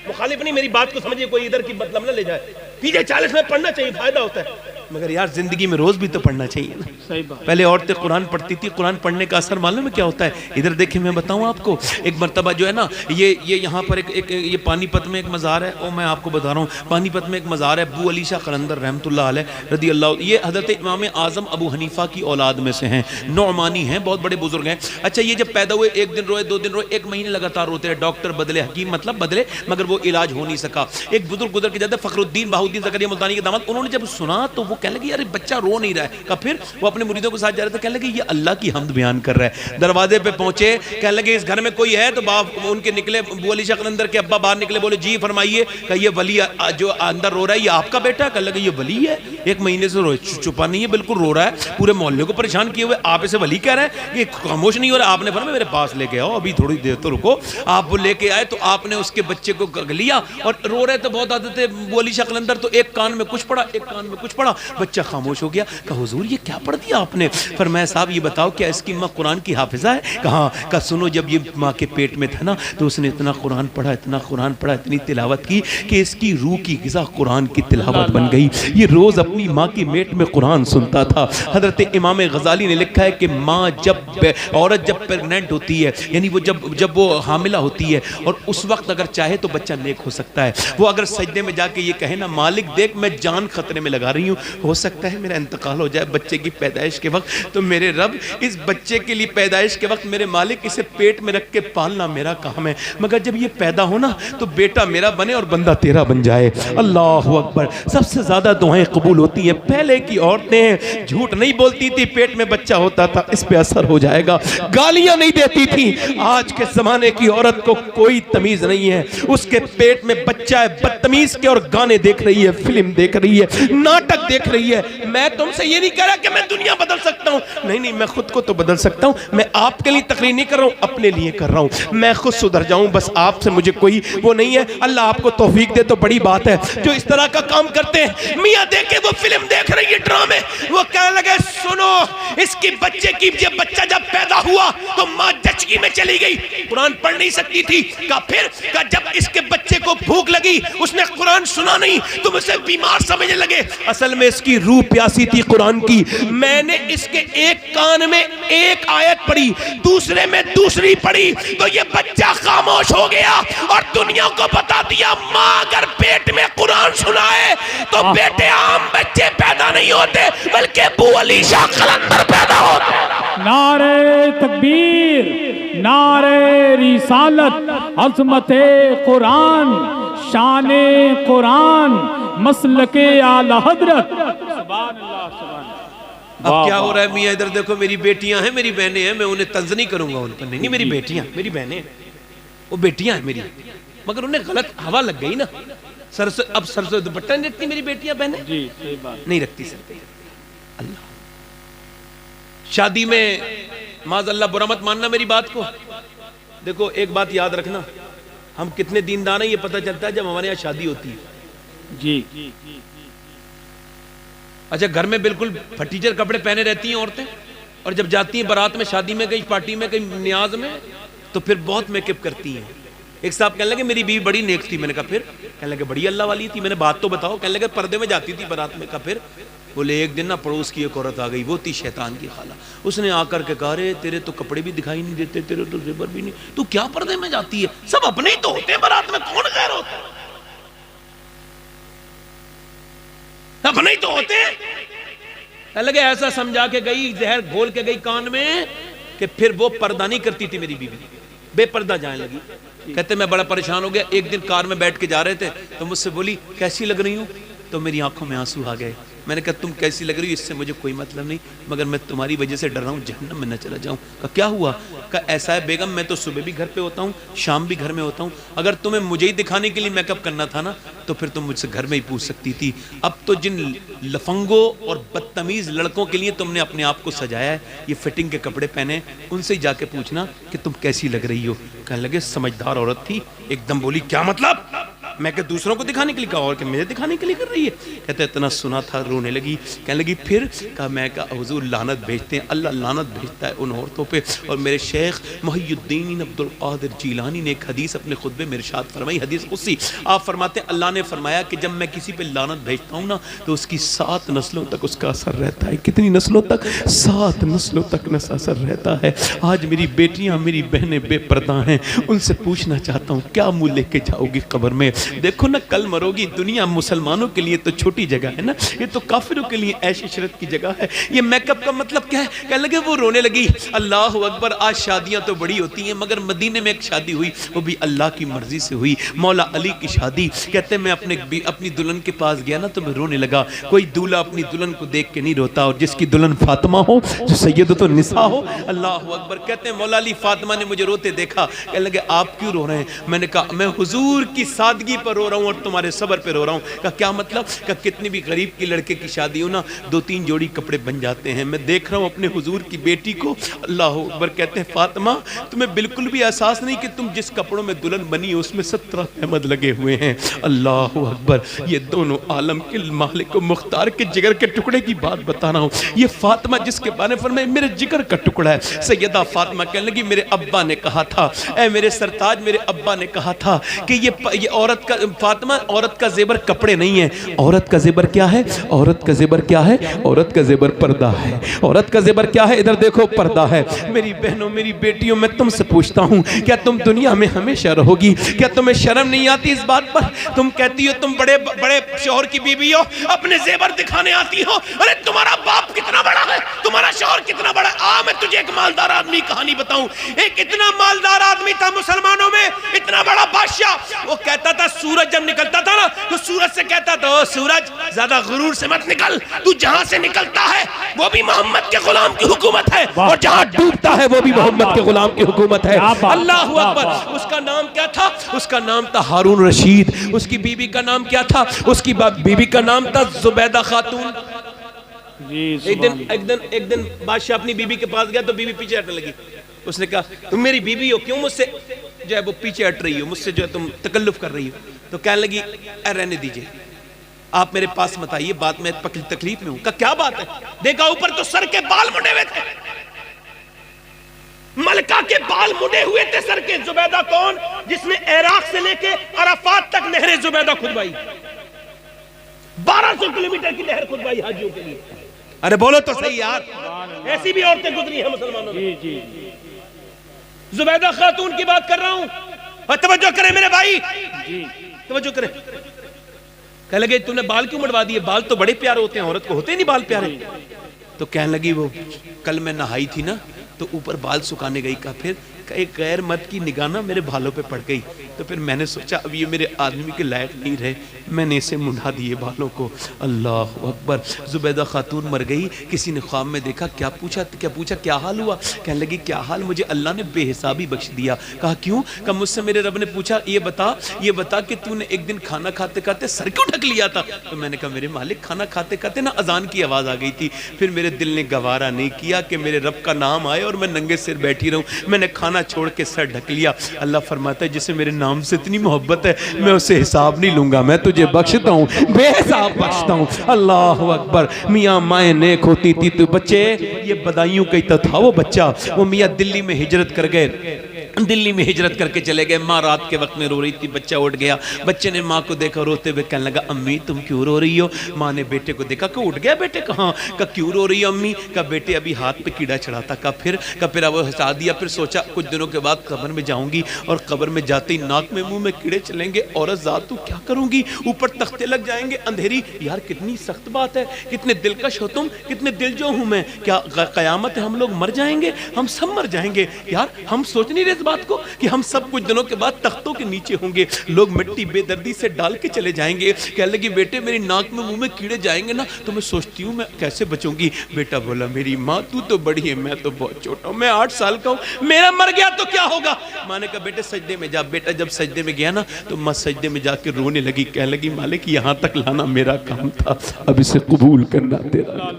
مخالف نہیں. میری بات کو سمجھئے، کوئی ادھر کی مطلب نہ لے جائے. تیجے 40 میں پڑھنا چاہیے، فائدہ ہوتا ہے، مگر یار زندگی میں روز بھی تو پڑھنا چاہیے نا.
صحیح بات.
پہلے عورتیں قرآن پڑھتی تھی، قرآن پڑھنے کا اثر معلوم ہے کیا ہوتا ہے؟ ادھر دیکھیں میں بتاؤں آپ کو. ایک مرتبہ جو ہے نا یہ یہاں پر یہ پانی پت میں ایک مزار ہے، اور میں آپ کو بتا رہا ہوں پانی پت میں ایک مزار ہے، ابو علی شاہ قلندر رحمۃ اللہ علیہ رضی اللہ. یہ حضرت امام اعظم ابو حنیفہ کی اولاد میں سے ہیں، نعمانی ہیں، بہت بڑے بزرگ ہیں. اچھا یہ جب پیدا ہوئے 1 دن روئے، 2 دن روئے، 1 مہینے لگاتار روتے رہے. ڈاکٹر بدلے، حکیم مطلب بدلے، مگر وہ علاج ہو نہیں سکا. ایک بزرگ گزر کے جاتے فخر الدین بہاؤدین زکریا ملتانی کے داماد، انہوں نے جب سنا تو وہ کہنے لگے یار بچہ رو نہیں رہا ہے. کہا پھر؟ وہ اپنے مریدوں کے ساتھ جا رہے تھے, کہنے لگے یہ اللہ کی حمد بیان کر رہا ہے. دروازے پہ پہنچے, کہنے لگے اس گھر میں کوئی ہے؟ تو باپ ان کے نکلے, ابو علی شاہ قلندر کے ابا باہر نکلے, بولے جی فرمائیے. کہ یہ ولی جو اندر رو رہا ہے یہ آپ کا بیٹا ہے؟ کہنے لگے یہ ولی ہے, 1 مہینے سے چھپا نہیں ہے, بالکل رو رہا ہے, پورے محلے کو پریشان کیے ہوئے, آپ اسے ولی کہہ رہے ہیں, یہ خاموش نہیں ہو رہا. آپ نے فرمایا میرے پاس لے کے آؤ, ابھی تھوڑی دیر تو رکو. آپ وہ لے کے آئے تو آپ نے اس کے بچے کو لیا, اور رو رہے تو بہت عادت ہے ابو علی شاہ قلندر, تو ایک کان میں کچھ پڑھا, ایک کان میں کچھ پڑھا, بچہ خاموش ہو گیا. کہا حضور یہ کیا پڑھ دیا آپ نے؟ فرمایا صاحب یہ بتاؤ کیا اس کی ماں قرآن کی حافظہ ہے؟ کہا. کہا سنو, جب یہ ماں کے پیٹ میں تھا نا تو اس نے اتنا قرآن پڑھا, اتنا قرآن پڑھا, اتنی تلاوت کی کہ اس کی روح کی غذا قرآن کی تلاوت بن گئی. یہ روز اپنی ماں کی میٹ میں قرآن سنتا تھا. حضرت امام غزالی نے لکھا ہے کہ ماں عورت جب پریگننٹ ہوتی ہے, یعنی وہ جب وہ حاملہ ہوتی ہے, اور اس وقت اگر چاہے تو بچہ نیک ہو سکتا ہے. وہ اگر سجدے میں جا کے یہ کہے نا مالک دیکھ میں جان خطرے میں لگا رہی ہوں, ہو سکتا ہے میرا انتقال ہو جائے بچے کی پیدائش کے وقت, تو میرے رب اس بچے کے لیے پیدائش کے وقت میرے مالک اسے پیٹ میں رکھ کے پالنا میرا کام ہے, مگر جب یہ پیدا ہونا تو بیٹا میرا بنے اور بندہ تیرا بن جائے. اللہ اکبر. سب سے زیادہ دعائیں قبول ہوتی ہیں. پہلے کی عورتیں جھوٹ نہیں بولتی تھی, پیٹ میں بچہ ہوتا تھا اس پہ اثر ہو جائے گا, گالیاں نہیں دیتی تھی. آج کے زمانے کی عورت کو کوئی تمیز نہیں ہے, اس کے پیٹ میں بچہ ہے, بدتمیز کے اور گانے دیکھ رہی ہے, فلم دیکھ رہی ہے, ناٹک دیکھ رہی ہے. میں تم سے یہ نہیں کہہ رہا کہ میں دنیا بدل سکتا ہوں, نہیں, میں خود کو تو بدل سکتا ہوں. میں آپ کے لیے تقریر نہیں کر رہا ہوں, اپنے لیے کر رہا ہوں. میں خود سدھر جاؤں, بس آپ سے مجھے کوئی وہ نہیں ہے. اللہ آپ کو توفیق دے تو بڑی بات ہے جو اس طرح کا کام کرتے ہیں. میاں دیکھے وہ فلم دیکھ رہی ہے, ڈرامے, وہ کہنے لگے سنو اس کی بچے کی بچہ جب پیدا ہوا تو ماں جچگی میں چلی گئی, قرآن پڑھ نہیں سکتی تھی. کہا پھر؟ کہا جب اس کے بچے کو بھوک لگی اس نے قرآن سنا نہیں, تم اسے بیمار سمجھنے لگے. اصل میں اس کی روح پیاسی تھی قرآن کی. میں نے اس کے ایک کان میں ایک آیت پڑھی, دوسرے میں دوسری پڑھی, تو یہ بچہ خاموش ہو گیا اور دنیا کو بتا دیا ماں اگر پیٹ میں قرآن سنائے تو بیٹے عام بچے پیدا نہیں ہوتے بلکہ ابو علی شاہ قلندر پیدا ہوتے.
نعرہ تکبیر, نعرہ رسالت, عظمت قرآن, شان قرآن, مسلک اعلی حضرت. سبحان اللہ, سبحان اللہ.
اب کیا ہو رہا ہے میاں؟ ادھر دیکھو میری بیٹیاں ہیں, میری بہنیں ہیں, میں انہیں طنز نہیں کروں گا ان پر. نہیں, میری بیٹیاں, میری بہنیں, وہ بیٹیاں ہیں میری, مگر انہیں غلط ہوا لگ گئی نا. اب سر سے دوپٹہ نہیں رکھتی میری بیٹیاں بہنیں,
جی صحیح بات,
نہیں رکھتی سر. اللہ شادی میں معاذ اللہ برا مت ماننا میری بات کو. دیکھو ایک بات یاد رکھنا, ہم کتنے دیندار ہیں یہ پتہ چلتا ہے جب ہمارے یہاں شادی ہوتی ہے.
جی
اچھا گھر میں بالکل پھٹیچر کپڑے پہنے رہتی ہیں عورتیں, اور جب جاتی ہیں بارات میں, شادی میں, کہیں پارٹی میں, کہیں نیاز میں, تو پھر بہت میک اپ کرتی ہیں. ایک صاحب کہنے لگے میری بیوی بڑی نیک تھی. میں نے کہا پھر؟ کہنے لگے بڑی اللہ والی تھی. میں نے بات تو بتاؤ. کہنے لگے پردے میں جاتی تھی بارات میں. کہا پھر؟ بولے ایک دن نا پڑوس کی ایک عورت آ گئی, وہ تھی شیطان کی خالہ. اس نے آ کر کے کہا رے تیرے تو کپڑے بھی دکھائی نہیں دیتے, تیرے تو زیور بھی نہیں, تو کیا پردے میں جاتی ہے؟ سب اپنے ہی تو ہوتے ہیں بارات میں, کون غیر ہوتا ہے؟ اپنے ہی تو ہوتے ہیں. کہنے لگے ایسا سمجھا کے گئی, زہر گھول کے گئی کان میں, کہ پھر وہ پردہ نہیں کرتی تھی میری بیوی, بے پردہ جانے لگی. کہتے میں بڑا پریشان ہو گیا. ایک دن کار میں بیٹھ کے جا رہے تھے تو مجھ سے بولی کیسی لگ رہی ہوں, تو میری آنکھوں میں آنسو آ گئے. میں نے کہا تم کیسی لگ رہی ہو اس سے مجھے کوئی مطلب نہیں, مگر میں تمہاری وجہ سے ڈر رہا ہوں جہنم میں نہ چلا جاؤں. کہا کیا ہوا؟ کہا ایسا ہے بیگم میں تو صبح بھی گھر پہ ہوتا ہوں, شام بھی گھر میں ہوتا ہوں, اگر تمہیں مجھے ہی دکھانے کے لیے میک اپ کرنا تھا نا تو پھر تم مجھ سے گھر میں ہی پوچھ سکتی تھی. اب تو جن لفنگوں اور بدتمیز لڑکوں کے لیے تم نے اپنے آپ کو سجایا ہے, یہ فٹنگ کے کپڑے پہنے, ان سے جا کے پوچھنا کہ تم کیسی لگ رہی ہو. کہنے لگے سمجھدار عورت تھی, ایک دم بولی کیا مطلب؟ میں کہ دوسروں کو دکھانے کے لیے, کہا اور کہ مجھے دکھانے کے لیے کر رہی ہے. کہتے اتنا سنا تھا, رونے لگی. کہنے لگی پھر؟ کہا میں کہا حضور لعنت بھیجتے ہیں, اللہ لعنت بھیجتا ہے ان عورتوں پہ. اور میرے شیخ محی الدین عبد القادر جیلانی نے ایک حدیث اپنے خطبے میں ارشاد فرمائی, حدیث قدسی. آپ فرماتے ہیں اللہ نے فرمایا کہ جب میں کسی پہ لعنت بھیجتا ہوں نا تو اس کی 7 نسلوں تک اس کا اثر رہتا ہے. کتنی نسلوں تک؟ 7 نسلوں تک اثر رہتا ہے. آج میری بیٹیاں, میری بہنیں بے پردہ ہیں, ان سے پوچھنا چاہتا ہوں کیا منہ لے کے جاؤ گی قبر میں؟ دیکھو نا کل مروگی، دنیا مسلمانوں کے لیے تو چھوٹی جگہ ہے نا، یہ تو کافروں کے لیے عیش عشرت کی جگہ ہے۔ یہ میک اپ کا مطلب کیا ہے؟ کہنے لگے وہ رونے لگی، اللہ اکبر، آج شادیاں تو بڑی ہوتی ہیں مگر مدینے میں ایک شادی ہوئی وہ بھی اللہ کی مرضی سے ہوئی، مولا علی کی شادی۔ کہتے میں اپنی دلہن کے پاس گیا نا تو میں رونے لگا۔ کوئی دولہا اپنی دلہن کو دیکھ کے نہیں روتا، اور جس کی دلہن فاطمہ ہو، جو سیدۃ النساء ہو، اللہ اکبر، کہتے ہیں مولا علی فاطمہ نے مجھے روتے دیکھا، کہنے لگے آپ کیوں رو رہے ہیں؟ میں نے کہا میں حضور کی سادگی پر رو رہا ہوں اور تمہارے صبر پہ رو رہا ہوں۔ کہا کیا مطلب؟ کہا کتنی بھی غریب کی لڑکے کی شادی ہو نا 2-3 جوڑی کپڑے بن جاتے ہیں، میں دیکھ رہا ہوں اپنے حضور کی بیٹی کو، اللہ اکبر، کہتے ہیں فاطمہ تمہیں بالکل بھی احساس نہیں کہ تم جس کپڑوں میں دلہن بنی ہو اس میں 17 احمد لگے ہوئے ہیں، اللہ اکبر۔ یہ دونوں عالم کے مالک و مختار کے جگر کے ٹکڑے کی بات بتا رہا ہوں۔ یہ فاطمہ جس کے بارے میں فرمائے میرے جگر کا ٹکڑا ہے، سیدہ فاطمہ کہنے لگی میرے ابا نے کہا تھا، اے میرے سرتاج، میرے ابا نے کہا تھا کہ یہ عورت کا، فاطمہ عورت کا زیور کپڑے نہیں ہے، عورت کا زیور کیا ہے؟ عورت کا زیور کیا ہے؟ عورت کا زیور پردہ ہے۔ عورت کا زیور کیا ہے؟ ادھر دیکھو، پردہ ہے۔ میری بہنوں، میری بیٹیوں، میں تم سے پوچھتا ہوں کیا تم دنیا میں ہمیشہ رہو گی؟ کیا تمہیں شرم نہیں آتی اس بات پر؟ تم کہتی ہو تم بڑے بڑے شوہر کی بیوی ہو، اپنے زیور دکھانے آتی ہو، ارے تمہارا باپ کتنا بڑا ہے، تمہارا شوہر کتنا بڑا ہے۔ میں تجھے ایک مالدار آدمی کہانی بتاؤں، ایک اتنا مالدار آدمی تھا مسلمانوں میں، اتنا بڑا بادشاہ، وہ کہتا تھا سورج جب نکلتا تھا نا تو سورج سے کہتا تھا او سورج زیادہ غرور سے مت نکل، تو جہاں سے نکلتا ہے وہ بھی محمد کے غلام کی حکومت ہے، اور جہاں ڈوبتا ہے وہ بھی محمد کے غلام کی حکومت ہے۔ اللہ اکبر۔ اس کا نام کیا تھا؟ اس کا نام تھا ہارون رشید۔ اس کی بیوی کا نام کیا تھا؟ اس کی بیوی کا نام تھا زبیدہ خاتون۔ ایک دن بادشاہ اپنی بیوی کے پاس گیا تو بیوی پیچھے ہٹنے لگی۔ اس نے کہا تم میری بیوی ہو، کیوں مجھ سے جو ہے وہ پیچھے ہٹ رہی ہو، مجھ سے جو ہے تم تکلف کر رہی ہو؟ تو کہنے لگی اے رہنے دیجئے، آپ میرے پاس مت آئیے، بات میں تکلیف میں ہوں۔ کہا کیا بات ہے؟ دیکھا اوپر تو سر کے بال مڑے ہوئے تھے، ملکہ کے بال مڑے ہوئے تھے سر کے۔ زبیدہ کون؟ جس نے عراق سے لے کے عرفات تک نہر زبیدہ کھدوائی، 1200 کلومیٹر کی نہر کھدوائی حاجیوں کے لیے۔ ارے بولو تو صحیح یار، ایسی بھی عورتیں گزری ہیں مسلمانوں میں۔ زبیدہ خاتون کی بات کر رہا ہوں، اور توجہ کریں میرے بھائی، توجہ کریں۔ کہنے لگے تم نے بال کیوں مڑوا دیے؟ بال تو بڑے پیارے ہوتے ہیں، عورت کو ہوتے ہی نہیں بال پیارے۔ تو کہنے لگی وہ کل میں نہائی تھی نا تو اوپر بال سکھانے گئی، کہا پھر ایک غیر مرد کی نگاہ نا میرے بالوں پہ پڑ گئی، تو پھر میں نے سوچا اب یہ میرے آدمی کے لائق نہیں رہے، میں نے اسے منڈا دیے بالوں کو۔ اللہ اکبر۔ زبیدہ خاتون مر گئی، کسی نے خواب میں دیکھا، کیا پوچھا کیا حال ہوا؟ کہنے لگی کیا حال؟ مجھے اللہ نے بے حسابی بخش دیا۔ کہا کیوں؟ کہا مجھ سے میرے رب نے پوچھا یہ بتا کہ تو نے ایک دن کھانا کھاتے کھاتے سر کیوں ڈھک لیا تھا؟ تو میں نے کہا میرے مالک کھانا کھاتے کھاتے نا اذان کی آواز آ گئی تھی، پھر میرے دل نے گوارا نہیں کیا کہ میرے رب کا نام آئے اور میں ننگے سر بیٹھی رہوں، میں نے کھانا چھوڑ کے سر ڈھک لیا۔ اللہ فرماتا ہے جسے میرے نام سے اتنی محبت ہے میں اسے حساب نہیں لوں گا، میں تجھے بخشتا ہوں، بے حساب بخشتا ہوں۔ اللہ اکبر۔ میاں مائیں نیک ہوتی تھی تو بچے، یہ بدائیوں کا ہی تو تھا وہ بچہ۔ وہ میاں دلی میں ہجرت کر گئے، دلی میں ہجرت کر کے چلے گئے۔ ماں رات کے وقت میں رو رہی تھی، بچہ اٹھ گیا، بچے نے ماں کو دیکھا روتے ہوئے، کہنے لگا امی تم کیوں رو رہی ہو؟ ماں نے بیٹے کو دیکھا کہ اٹھ گیا بیٹے، کہاں؟ کہا کیوں رو رہی ہو امی؟ کہا بیٹے ابھی ہاتھ پہ کیڑا چڑھا تھا۔ کہا پھر وہ ہٹا دیا، پھر سوچا کچھ دنوں کے بعد قبر میں جاؤں گی اور قبر میں جاتے ہی ناک میں منہ میں کیڑے چلیں گے، عورت ذات تو کیا کروں گی؟ اوپر تختے لگ جائیں گے، اندھیری۔ یار کتنی سخت بات ہے، کتنے دلکش ہو تم، کتنے دل جو ہوں میں۔ کیا قیامت ہے ہم لوگ مر جائیں گے؟ ہم سب مر جائیں گے یار، ہم سوچ نہیں رہے اس بات کو کہ ہم سب کچھ دنوں کے بعد تختوں کے نیچے ہوں گے، لوگ مٹی بے دردی سے ڈال کے چلے جائیں گے۔ کہنے لگی بیٹے میری ناک میں منہ میں کیڑے جائیں گے نا تو میں سوچتی ہوں میں کیسے بچوں گی۔ بیٹا بولا میری ماں تو بڑی ہے، میں تو بہت چھوٹا ہوں، میں 8 سال کا ہوں، میرا مر گیا تو کیا ہوگا؟ ماں نے کہا بیٹے سجدے میں جا۔ بیٹا جب سجدے میں گیا نا تو ماں سجدے میں جا کے رونے لگی، کہنے لگی مالک یہاں تک لانا میرا کام تھا، اب اسے قبول کرنا تیرا،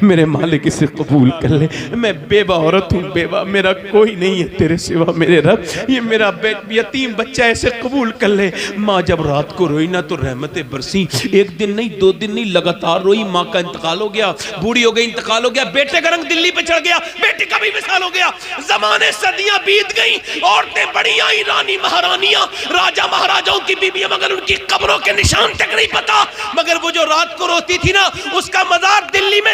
میرے مالک اسے قبول کر لے، میں بیوہ عورت ہوں، بیوہ میرا کوئی نہیں ہے تیرے سوا میرے رب، یہ میرا یتیم بچہ ایسے قبول کر لے۔ ماں جب رات کو روئی نا تو رحمتیں برسی، 1 دن نہیں 2 دن نہیں لگاتار روئی۔ ماں کا انتقال ہو گیا، بوڑھی ہو گئی، انتقال ہو گیا، بیٹے کا رنگ دلی پہ چڑھ گیا، بیٹی کا بھی وصال ہو گیا، زمانے صدیاں بیت گئیں، عورتیں بڑی آئی، رانی مہارانیاں، راجہ مہاراجاؤں کی بیویاں، مگر ان کی قبروں کے نشان تک نہیں پتا، مگر وہ جو رات کو روتی تھی نا اس کا مزار دلی میں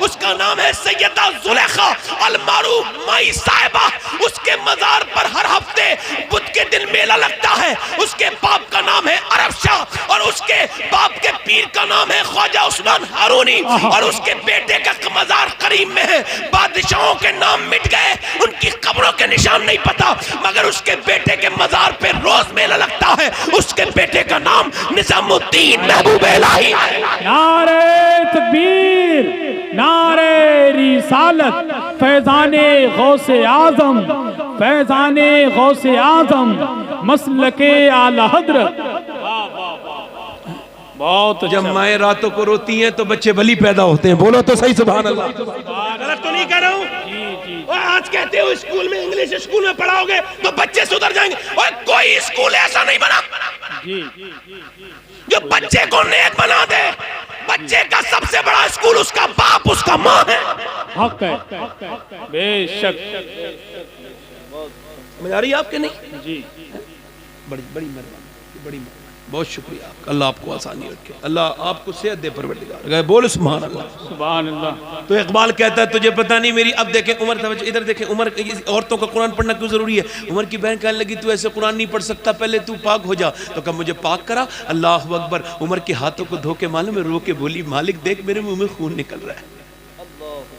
اس کا نام ہے سیدہ زلیخا المعروف مائی صاحبہ. اس کے مزار پر ہر ہفتے بدھ کے دن میلہ لگتا ہے. اس کے باپ کا نام ہے عرب شاہ اور اس کے باپ کے پیر کا نام ہے خواجہ عثمان ہارونی اور اس کے بیٹے کا مزار قریب میں ہے. بادشاہوں کے نام مٹ گئے، ان کی قبروں کے نشان نہیں پتا، مگر اس کے بیٹے کے مزار پہ روز میلہ لگتا ہے. اس کے بیٹے کا نام نظام الدین محبوب الہی.
نعرہ تکبیر، نعرہ رسالت، فیضان غوث اعظم، فیضان غوث اعظم، مسلک اعلی حضرت. بہت
جب مائیں راتوں کو روتی ہیں تو بچے بلی پیدا ہوتے ہیں. بولو تو صحیح سبحان اللہ. غلط تو نہیں کہہ رہا ہوں؟ اور آج کہتے ہو اسکول میں انگلش اسکول میں پڑھاؤ گے تو بچے سدھر جائیں گے. اور کوئی اسکول ایسا نہیں بنا جو بچے کو نیک بنا دے. بچے کا سب سے بڑا اسکول اس کا باپ، اس کا ماں ہے.
حق ہے، بے شک.
سمجھ آ رہی ہے آپ کے نہیں؟
جی
بڑی مہربانی، بڑی مہربانی. بہت شکریہ آپ کا. اللہ آپ کو آسانی رکھے، اللہ آپ کو صحت دے پروردگار. بولو سبحان اللہ.
سبحان اللہ.
تو اقبال کہتا ہے تجھے پتہ نہیں میری. اب دیکھیں عمر، ادھر دیکھیں عمر. عورتوں کا قرآن پڑھنا کیوں ضروری ہے؟ عمر کی بہن کہنے لگی تو ایسے قرآن نہیں پڑھ سکتا، پہلے تو پاک ہو جا. تو کہا مجھے پاک کرا. اللہ اکبر. عمر کے ہاتھوں کو دھو کے معلوم ہے رو کے بولی مالک دیکھ میرے منہ میں خون نکل رہا ہے،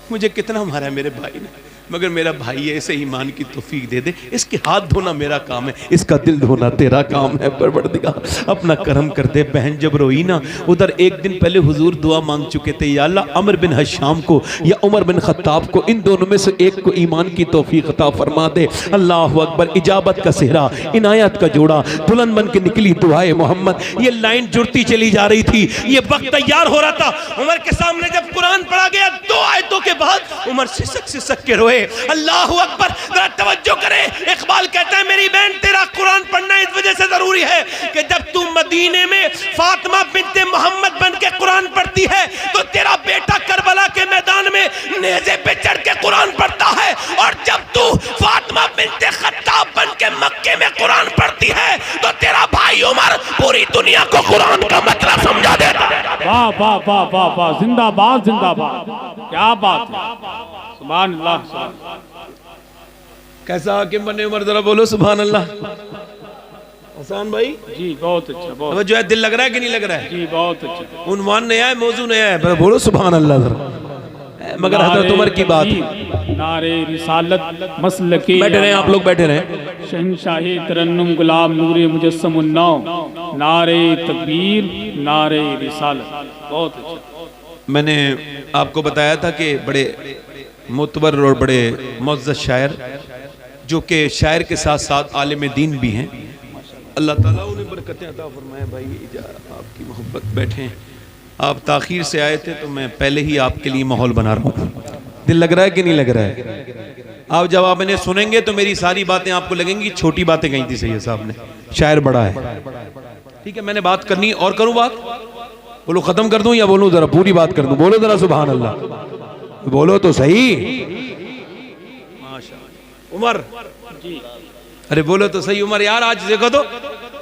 مجھے کتنا مارا ہے میرے بھائی نے، مگر میرا بھائی ہے، اسے ایمان کی توفیق دے دے. اس کے ہاتھ دھونا میرا کام ہے، اس کا دل دھونا تیرا کام ہے. پروردگار اپنا کرم کر دے. بہن جب روئی نا، ادھر ایک دن پہلے حضور دعا مانگ چکے تھے، یا اللہ عمر بن حشام کو یا عمر بن خطاب کو، ان دونوں میں سے ایک کو ایمان کی توفیق عطا فرما دے. اللہ اکبر. اجابت کا صحرا، عنایت کا جوڑا، دلہن بن کے نکلی دعائے محمد. یہ لائن جڑتی چلی جا رہی تھی، یہ وقت تیار ہو رہا تھا. عمر کے سامنے جب قرآن پڑھا گیا 2 آیتوں کے بعد عمر سسک کے روئے. اللہ اکبر. ذرا توجہ کریں. اقبال کہتا ہے میری بہن تیرا قرآن پڑھنا اس وجہ سے ضروری ہے کہ جب تو مدینے میں فاطمہ بنت محمد بن کے قرآن پڑھتی ہے تو تیرا بیٹا کربلا کے میدان میں نیزے پہ چڑھ کے قرآن پڑھتا ہے، اور جب تو فاطمہ بنت خطاب بن کے مکے میں قرآن پڑھتی ہے تو تیرا بھائی عمر پوری دنیا کو قرآن کا مطلب سمجھا دیتا ہے.
واہ واہ واہ واہ واہ. زندہ باد، زندہ باد. کیا بات ہے. سبحان اللہ.
کیسا حاکم بنے عمر؟ ذرا بولو سبحان اللہ. حسان بھائی
جی بہت اچھا، بہت
جو ہے دل لگ رہا ہے کہ نہیں لگ رہا ہے؟
جی بہت اچھا.
عنوان نیا ہے، موضوع نیا ہے. بولو سبحان اللہ ذرا. مگر حضرت عمر کی بات.
نعرہ رسالت، مسلکی.
بیٹھے رہے آپ لوگ، بیٹھے رہے.
شہنشاہی ترنم غلام نور مجسم النو، نعرہ تکبیر، نعرہ رسالت. بہت اچھا.
میں نے آپ کو بتایا تھا کہ بڑے معتبر اور بڑے معزز شاعر، جو کہ شاعر کے ساتھ ساتھ عالم دین بھی ہیں. اللہ تعالیٰ انہیں برکتیں عطا فرمائے. بھائی آپ کی محبت. بیٹھیں. آپ تاخیر سے آئے تھے تو میں پہلے ہی آپ کے لیے ماحول بنا رہا ہوں. دل لگ رہا ہے کہ نہیں لگ رہا ہے؟ آپ جب آپ انہیں سنیں گے تو میری ساری باتیں آپ کو لگیں گی چھوٹی باتیں کہیں تھی. سید صاحب نے شاعر بڑا ہے. ٹھیک ہے، میں نے بات کرنی اور کروں بات. بولو ختم کر دوں یا بولوں ذرا پوری بات کر دوں؟ بولو ذرا سبحان اللہ. بولو تو صحیح. عمر
جی.
ارے بولو تو صحیح عمر. یار آج دیکھو تو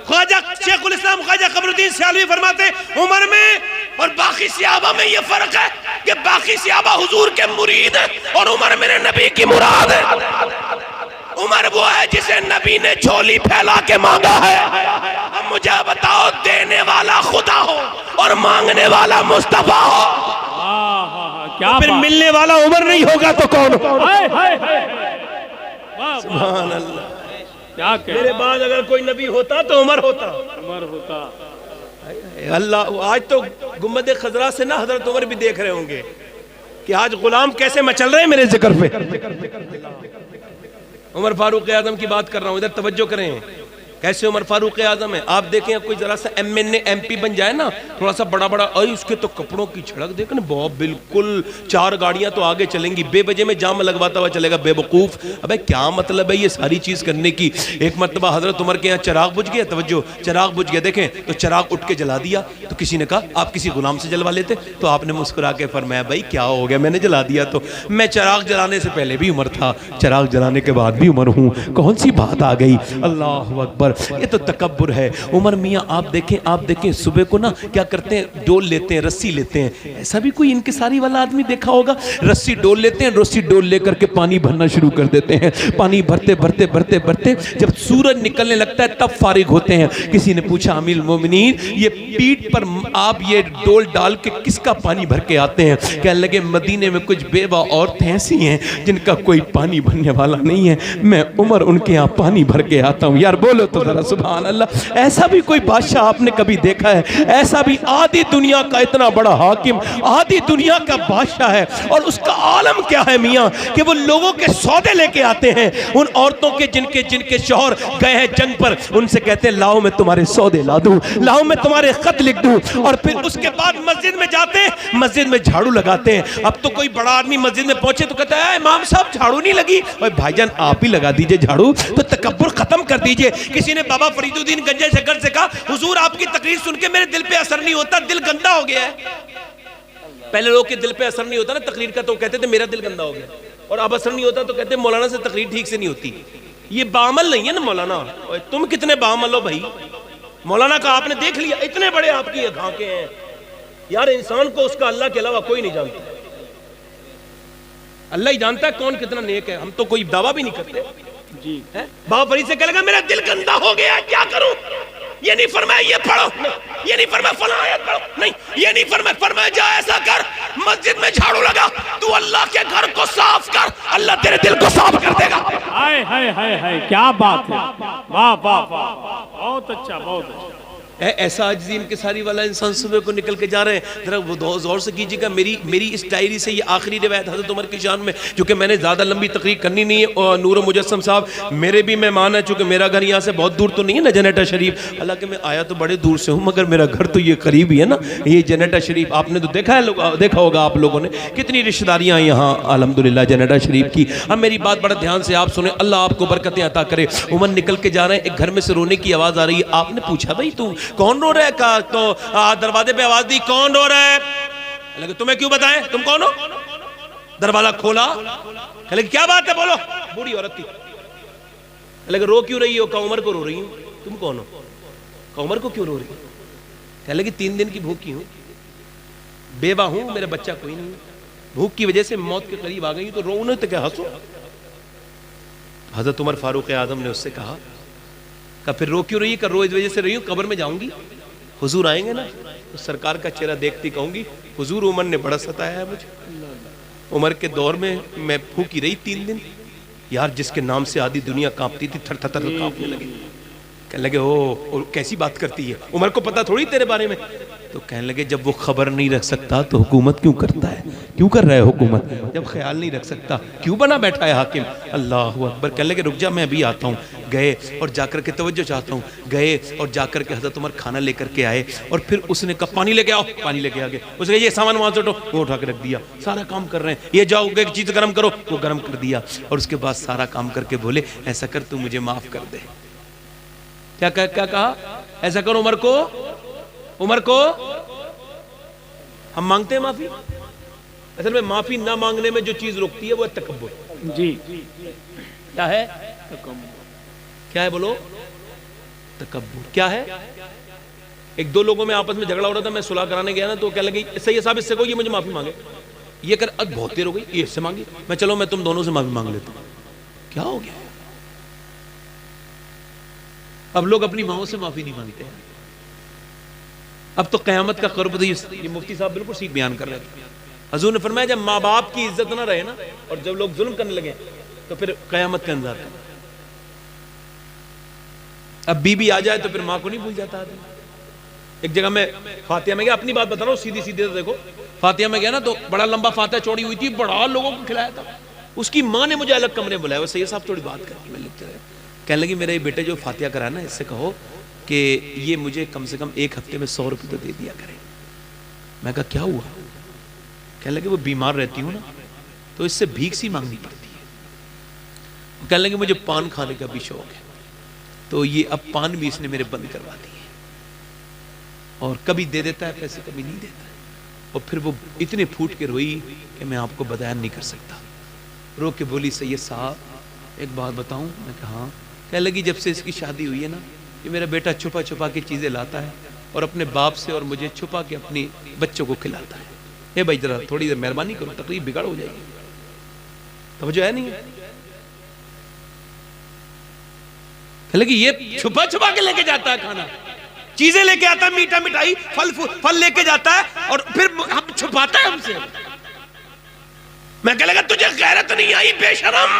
خواجہ شیخ الاسلام خواجہ قمر الدین سیالوی فرماتے عمر میں اور باقی صحابہ میں یہ فرق ہے کہ باقی صحابہ حضور کے مرید ہیں اور عمر میرے نبی کی مراد ہے. عمر وہ ہے جسے نبی نے جھولی پھیلا کے مانگا ہے. اب مجھے بتاؤ، دینے والا خدا ہو اور مانگنے والا مصطفیٰ ہو، پھر ملنے والا عمر نہیں ہوگا تو کون ہوگا؟ سبحان اللہ. میرے بعد اگر کوئی نبی ہوتا تو عمر ہوتا.
عمر ہوتا.
اللہ. آج تو گنبد خضرا سے نہ حضرت عمر بھی دیکھ رہے ہوں گے کہ آج غلام کیسے مچل رہے ہیں میرے ذکر پہ. عمر فاروق اعظم کی بات کر رہا ہوں، ادھر توجہ کریں. کیسے عمر فاروق اعظم ہے؟ آپ دیکھیں کوئی ذرا سا M N A M P بن جائے نا، تھوڑا سا بڑا بڑا، اس کے تو کپڑوں کی چھڑک دیکھیں بہت بالکل 4 گاڑیاں تو آگے چلیں گی. بے بجے میں جام لگواتا ہوا چلے گا. بے وقوف. ابے کیا مطلب ہے یہ ساری چیز کرنے کی؟ ایک مرتبہ حضرت عمر کے یہاں چراغ بجھ گیا. توجہ، چراغ بجھ گیا. دیکھیں تو چراغ اٹھ کے جلا دیا. تو کسی نے کہا آپ کسی غلام سے جلوا لیتے. تو آپ نے مسکرا کے فرمایا بھائی کیا ہو گیا، میں نے جلا دیا. تو میں چراغ جلانے سے پہلے بھی عمر تھا، چراغ جلانے کے بعد بھی عمر ہوں. کون سی بات آ گئی؟ اللہ اکبر. یہ تو تکبر ہے۔ عمر میاں آپ دیکھیں صبح کو نا کیا کرتے ہیں، ڈول لیتے ہیں، رسی لیتے ہیں۔ ایسا بھی کوئی انکساری والا آدمی دیکھا ہوگا؟ رسی ڈول لیتے ہیں، رسی ڈول لے کر کے پانی بھرنا شروع کر دیتے ہیں۔ پانی بھرتے بھرتے بھرتے بھرتے جب سورج نکلنے لگتا ہے تب فارغ ہوتے ہیں۔ کسی نے پوچھا امیر المومنین یہ پیٹ پر آپ یہ ڈول ڈال کے کس کا پانی بھر کے آتے ہیں؟ کہنے لگے مدینے میں کچھ بیوہ عورتیں ایسی ہیں جن کا کوئی پانی بھرنے والا نہیں ہے، میں عمر ان کے یہاں پانی بھر کے آتا ہوں۔ یار بولو تو ذرا سبحان اللہ۔ ایسا بھی کوئی بادشاہ آپ نے کبھی دیکھا ہے؟ ایسا بھی آدھی دنیا کا اتنا بڑا حاکم، آدھی دنیا کا بادشاہ ہے، اور اس کا عالم کیا ہے میاں کہ وہ لوگوں کے سودے لے کے آتے ہیں، ان عورتوں کے جن کے شوہر گئے ہیں جنگ پر، ان سے کہتے ہیں لاؤ میں تمہارے سودے لا دوں، لاؤ میں تمہارے خط لکھ دوں، اور پھر اس کے بعد مسجد میں جاتے ہیں، مسجد میں جھاڑو لگاتے ہیں۔ اب تو کوئی بڑا آدمی مسجد میں پہنچے تو کہتا ہے امام صاحب جھاڑو نہیں لگی، اور بھائی جان آپ ہی لگا دیجئے جھاڑو، تو تکبر ختم کر دیجئے۔ کسی نے بابا فرید الدین گنجے شکر سے کہا حضور آپ کی تقریر سن کے میرے دل پہ اثر نہیں ہوتا، دل گندا ہو گیا ہے۔ پہلے لوگ کے دل پہ اثر نہیں ہوتا نا تقریر کا تو کہتے تھے میرا دل گندا ہو گیا، اور اب اثر نہیں ہوتا تو کہتے ہیں مولانا سے تقریر ٹھیک سے نہیں ہوتی۔ یہ بعمل نہیں ہے نا مولانا، تم کتنے بعمل ہو بھائی؟ مولانا کا آپ نے دیکھ لیا، اتنے بڑے آپ کی گھانکیں ہیں یار، انسان کو اس کا اللہ کے علاوہ کوئی نہیں جانتا، اللہ ہی جانتا ہے کون کتنا نیک ہے، ہم تو کوئی دعویٰ بھی نہیں کرتے جی۔ بابا فرید سے کہہ لگا میرا دل گندا ہو گیا کیا کروں؟ یہ نہیں فرمایا یہ پڑھو، یہ نہیں فرمایا فلاں آیت پڑھو، نہیں یہ نہیں فرمایا جا ایسا کر مسجد میں جھاڑو لگا، تو اللہ کے گھر کو صاف کر، اللہ تیرے دل کو صاف کر دے گا۔
ہائے ہائے ہائے ہائے کیا بات ہے، واہ واہ واہ، بہت اچھا بہت اچھا۔
ایسا عاجزی انکساری والا انسان صبح کو نکل کے جا رہے ہیں، ذرا وہ زور سے کیجیے گا۔ میری اس ڈائری سے یہ آخری روایت حضرت عمر کی شان میں، چونکہ میں نے زیادہ لمبی تقریر کرنی نہیں ہے، اور نور و مجسم صاحب میرے بھی مہمان ہیں، چونکہ میرا گھر یہاں سے بہت دور تو نہیں ہے نا جنیٹا شریف، حالانکہ میں آیا تو بڑے دور سے ہوں مگر میرا گھر تو یہ قریب ہی ہے نا، یہ جنیٹا شریف آپ نے تو دیکھا ہوگا آپ لوگوں نے کتنی رشتہ داریاں یہاں الحمدللہ جنیٹا شریف کی۔ اب میری بات بڑا دھیان سے آپ سنیں، اللہ آپ کو برکتیں عطا کرے۔ عمر نکل کے جا رہے ہیں، ایک گھر میں سے رونے کی آواز آ رہی ہے، آپ نے پوچھا بھائی تو کون رو رہا ہے؟ تو دروازے پہ آواز دی کون رو رہا ہے؟ لگے تمہیں کیوں بتائیں تم کون ہو؟ دروازہ کھولا، لگے کیا بات ہے بولو، بوڑھی عورت تھی، لگے رو کیوں رہی ہو؟ کہ عمر کو رو رہی ہوں۔ تم کون ہو؟ کہ عمر کو کیوں رو رہی ہوں؟ کہنے لگی 3 دن کی بھوکی ہوں، بیوہ ہوں، میرا بچہ کوئی نہیں، بھوک کی وجہ سے موت کے قریب آ گئی تو رو نہ تو کیا ہنسو؟ حضرت عمر فاروق اعظم نے اس سے کہا کہ پھر رو کیوں رہی ہے؟ کہ رو اس وجہ سے رہی ہوں قبر میں جاؤں گی، حضور آئیں گے نا تو سرکار کا چہرہ دیکھتی کہوں گی حضور عمر نے بڑا ستایا ہے مجھے، عمر کے دور میں میں بھوکی رہی 3 دن یار، جس کے نام سے آدھی دنیا کانپتی تھی تھر تھر تھر کانپنے لگی۔ کہنے لگے او کیسی بات کرتی ہے، عمر کو پتا تھوڑی تیرے بارے میں؟ تو کہنے لگے جب وہ خبر نہیں رکھ سکتا تو حکومت کیوں کرتا ہے؟ کیوں کر رہا ہے حکومت؟ جب خیال نہیں رکھ سکتا کیوں بنا بیٹھا ہے حاکم؟ اللہ اکبر۔ کہنے لگے رک جا میں ابھی آتا ہوں، گئے اور جا کر کے توجہ چاہتا ہوں، گئے اور جا کر کے حضرت عمر کھانا لے کر کے آئے، اور پھر اس نے کہا پانی لے کے آؤ، پانی لے کے آگے، اس نے کہا یہ سامان وہاں سے اٹھو، وہ اٹھا کے رکھ دیا، سارا کام کر رہے ہیں، یہ جاؤ ایک چیز گرم کرو، وہ گرم کر دیا، اور اس کے بعد سارا کام کر کے بولے ایسا کر تو مجھے معاف کر دے۔ کیا کہا؟ ایسا کرو عمر کو ہم مانگتے ہیں معافی، اصل میں معافی نہ مانگنے میں جو چیز روکتی ہے وہ ہے تکبر۔
جی
کیا ہے؟ کیا ہے بولو؟ تکبر کیا ہے؟ ایک 2 لوگوں میں آپس میں جھگڑا ہو رہا تھا، میں صلح کرانے گیا نا تو کہنے لگے سید صاحب اس سے کو یہ مجھے معافی مانگے، یہ کر بہت دیر ہو گئی، یہ اس سے مانگی، میں چلو میں تم دونوں سے معافی مانگ لیتا ہوں۔ کیا ہو گیا؟ اب لوگ اپنی ماؤں سے معافی نہیں مانگتے ہیں، اب تو قیامت کا قرب تھی۔ یہ مفتی صاحب بالکل ٹھیک بیان کر رہے تھے، حضور نے فرمایا جب ماں باپ کی عزت نہ رہے نا اور جب لوگ ظلم کرنے لگے تو پھر قیامت کا انتظار کرنا۔ اب بیوی آ جائے تو پھر ماں کو نہیں بھول جاتا آدمی۔ ایک جگہ میں فاتحہ میں گیا، اپنی بات بتا رہا ہوں سیدھی دیکھو، فاتحہ میں گیا نا تو بڑا لمبا فاتحہ چوڑی ہوئی تھی، بڑا لوگوں کو کھلایا تھا، اس کی ماں نے مجھے الگ کمرے بلایا، وہ سید صاحب تھوڑی بات کر کے میں لکھتے رہے، کہنے لگی میرے بیٹے جو فاتحہ کرا نا اس سے کہو کہ یہ مجھے کم سے کم 1 ہفتے میں 100 روپے تو دے دیا کرے۔ میں کہا کیا ہوا؟ کہنے لگے وہ بیمار رہتی ہوں نا تو اس سے بھیک سی مانگنی پڑتی ہے، کہنے لگے مجھے پان کھانے کا بھی شوق ہے تو یہ اب پان بھی اس نے میرے بند کروا دی ہے، اور کبھی دے دیتا ہے پیسے کبھی نہیں دیتا ہے، اور پھر وہ اتنے پھوٹ کے روئی کہ میں آپ کو بیان نہیں کر سکتا، رو کے بولی سید صاحب ایک بات بتاؤں؟ میں کہا ہاں۔ کہنے لگی جب سے اس کی شادی ہوئی ہے نا یہ میرا بیٹا چھپا چھپا کے چیزیں لاتا ہے اور اپنے باپ سے اور مجھے چھپا کے اپنی بچوں کو کھلاتا ہے. اے بھائی ذرا تھوڑی دیر مہربانی کرو, تقریر بگڑ ہو جائے گی. توجہ ہے نہیں ہے؟ لیکن یہ چھپا چھپا کے لے کے جاتا ہے کھانا, چیزیں لے کے آتا ہے, میٹھا مٹھائی پھل لے کے جاتا ہے اور پھر ہم چھپاتا ہے ہم سے. میں کہہ لگا تجھے غیرت نہیں آئی بے شرم.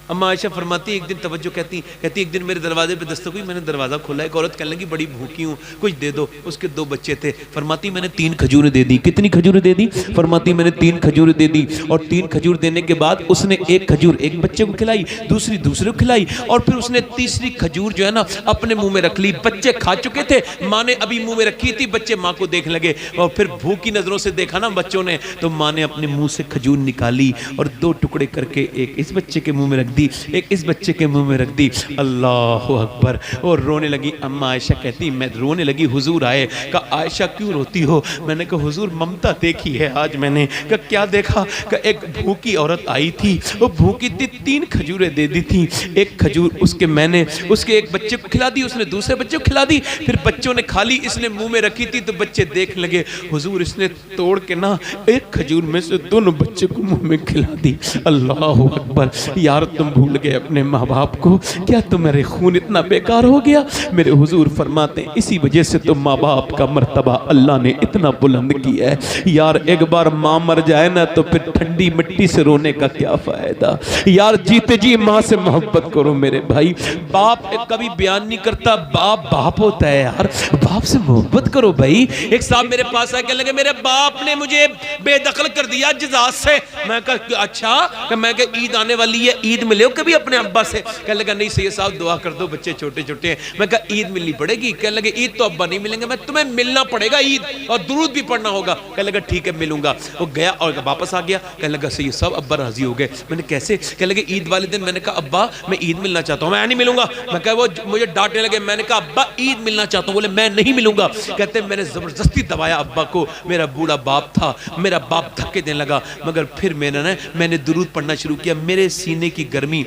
اما عائشہ فرماتی ایک دن توجہ کہتی ایک دن میرے دروازے پہ دستک ہوئی, میں نے دروازہ کھولا, ایک عورت کہنے لگی بڑی بھوکی ہوں, کچھ دے دو. اس کے 2 بچے تھے. فرماتی میں نے 3 کھجوریں دے دی. کتنی کھجوریں دے دی؟ فرماتی میں نے 3 کھجوریں دے دی. اور 3 کھجور دینے کے بعد اس نے ایک کھجور ایک بچے کو کھلائی, دوسری دوسرے کو کھلائی, اور پھر اس نے تیسری کھجور جو ہے نا اپنے منہ میں رکھ لی. بچے کھا چکے تھے, ماں نے ابھی منہ میں رکھی تھی, بچے ماں کو دیکھنے لگے اور پھر بھوکی نظروں سے دیکھا نا بچوں نے, تو ماں نے اپنے منہ سے کھجور نکالی اور 2 ٹکڑے کر کے ایک اس بچے کے منہ میں رکھ دی, ایک اس بچے کے منہ میں رکھ دی. اللہ اکبر. اور رونے لگی. اما عائشہ کہتی میں رونے لگی, حضور آئے. کہا عائشہ کیوں روتی ہو؟ میں نے کہا حضور ممتا دیکھی ہے آج میں نے. کہا کیا دیکھا؟ کہ ایک بھوکی عورت آئی تھی, وہ بھوکی تھی, 3 کھجوریں دے دی تھی. ایک کھجور اس کے میں نے اس کے ایک بچے کو کھلا دی, اس نے دوسرے بچے کو کھلا دی, پھر بچوں نے کھا لی, اس نے منہ میں رکھی تھی تو بچے دیکھ لگے حضور اس نے توڑ کے نا ایک کھجور میں سے دونوں بچے کو منہ میں کھلا دی. اللہ اکبر. یار تم بھول گئے اپنے ماں باپ کو, کیا تمہارے خون اتنا بیکار ہو گیا؟ میرے حضور فرماتے ہیں اسی وجہ سے تو ماں باپ کا مرتبہ اللہ نے اتنا بلند کیا ہے. یار ایک بار ماں مر جائے نا تو پھر ٹھنڈی مٹی سے رونے کا کیا فائدہ. یار جیتے جی ماں سے محبت کرو میرے بھائی. باپ کبھی بیان نہیں کرتا, باپ باپ ہوتا ہے یار, باپ سے محبت کرو بھائی. ایک صاحب میرے پاس آئے کہنے لگے میرے باپ نے مجھے بے دخل کر دیا جزاز سے. میں کہا اچھا, کہ میں کہا عید آنے والی ہے, عید ملے ہو کبھی اپنے ابا سے؟ کہنے لگا نہیں سید صاحب دعا کر دو, بچے چھوٹے چھوٹے ہیں. میں کہا عید ملنی پڑے گی. کہنے لگے عید تو ابا نہیں ملیں گے, میں تمہیں ملنا پڑے گا عید, اور درود بھی پڑھنا ہوگا. کہنے لگا ٹھیک ہے ملوں گا. وہ گیا اور واپس آ گیا. کہنے لگا سید صاحب ابا راضی ہو گئے. میں نے کیسے؟ کہنے لگے عید والے دن میں نے کہا ابا میں عید ملنا چاہتا ہوں. میں نہیں ملوں گا. میں کہا وہ مجھے ڈانٹنے لگے. میں نے کہا ابا عید ملنا چاہتا ہوں. بولے میں نہیں ملوں گا. کہتے میں نے زبردستی دبایا ابا کو. میرا بوڑھا باپ تھا, میرا باپ دھکے دینے لگا, مگر پھر میں نے درود پڑھنا شروع کیا. میرے سینے کی گرمی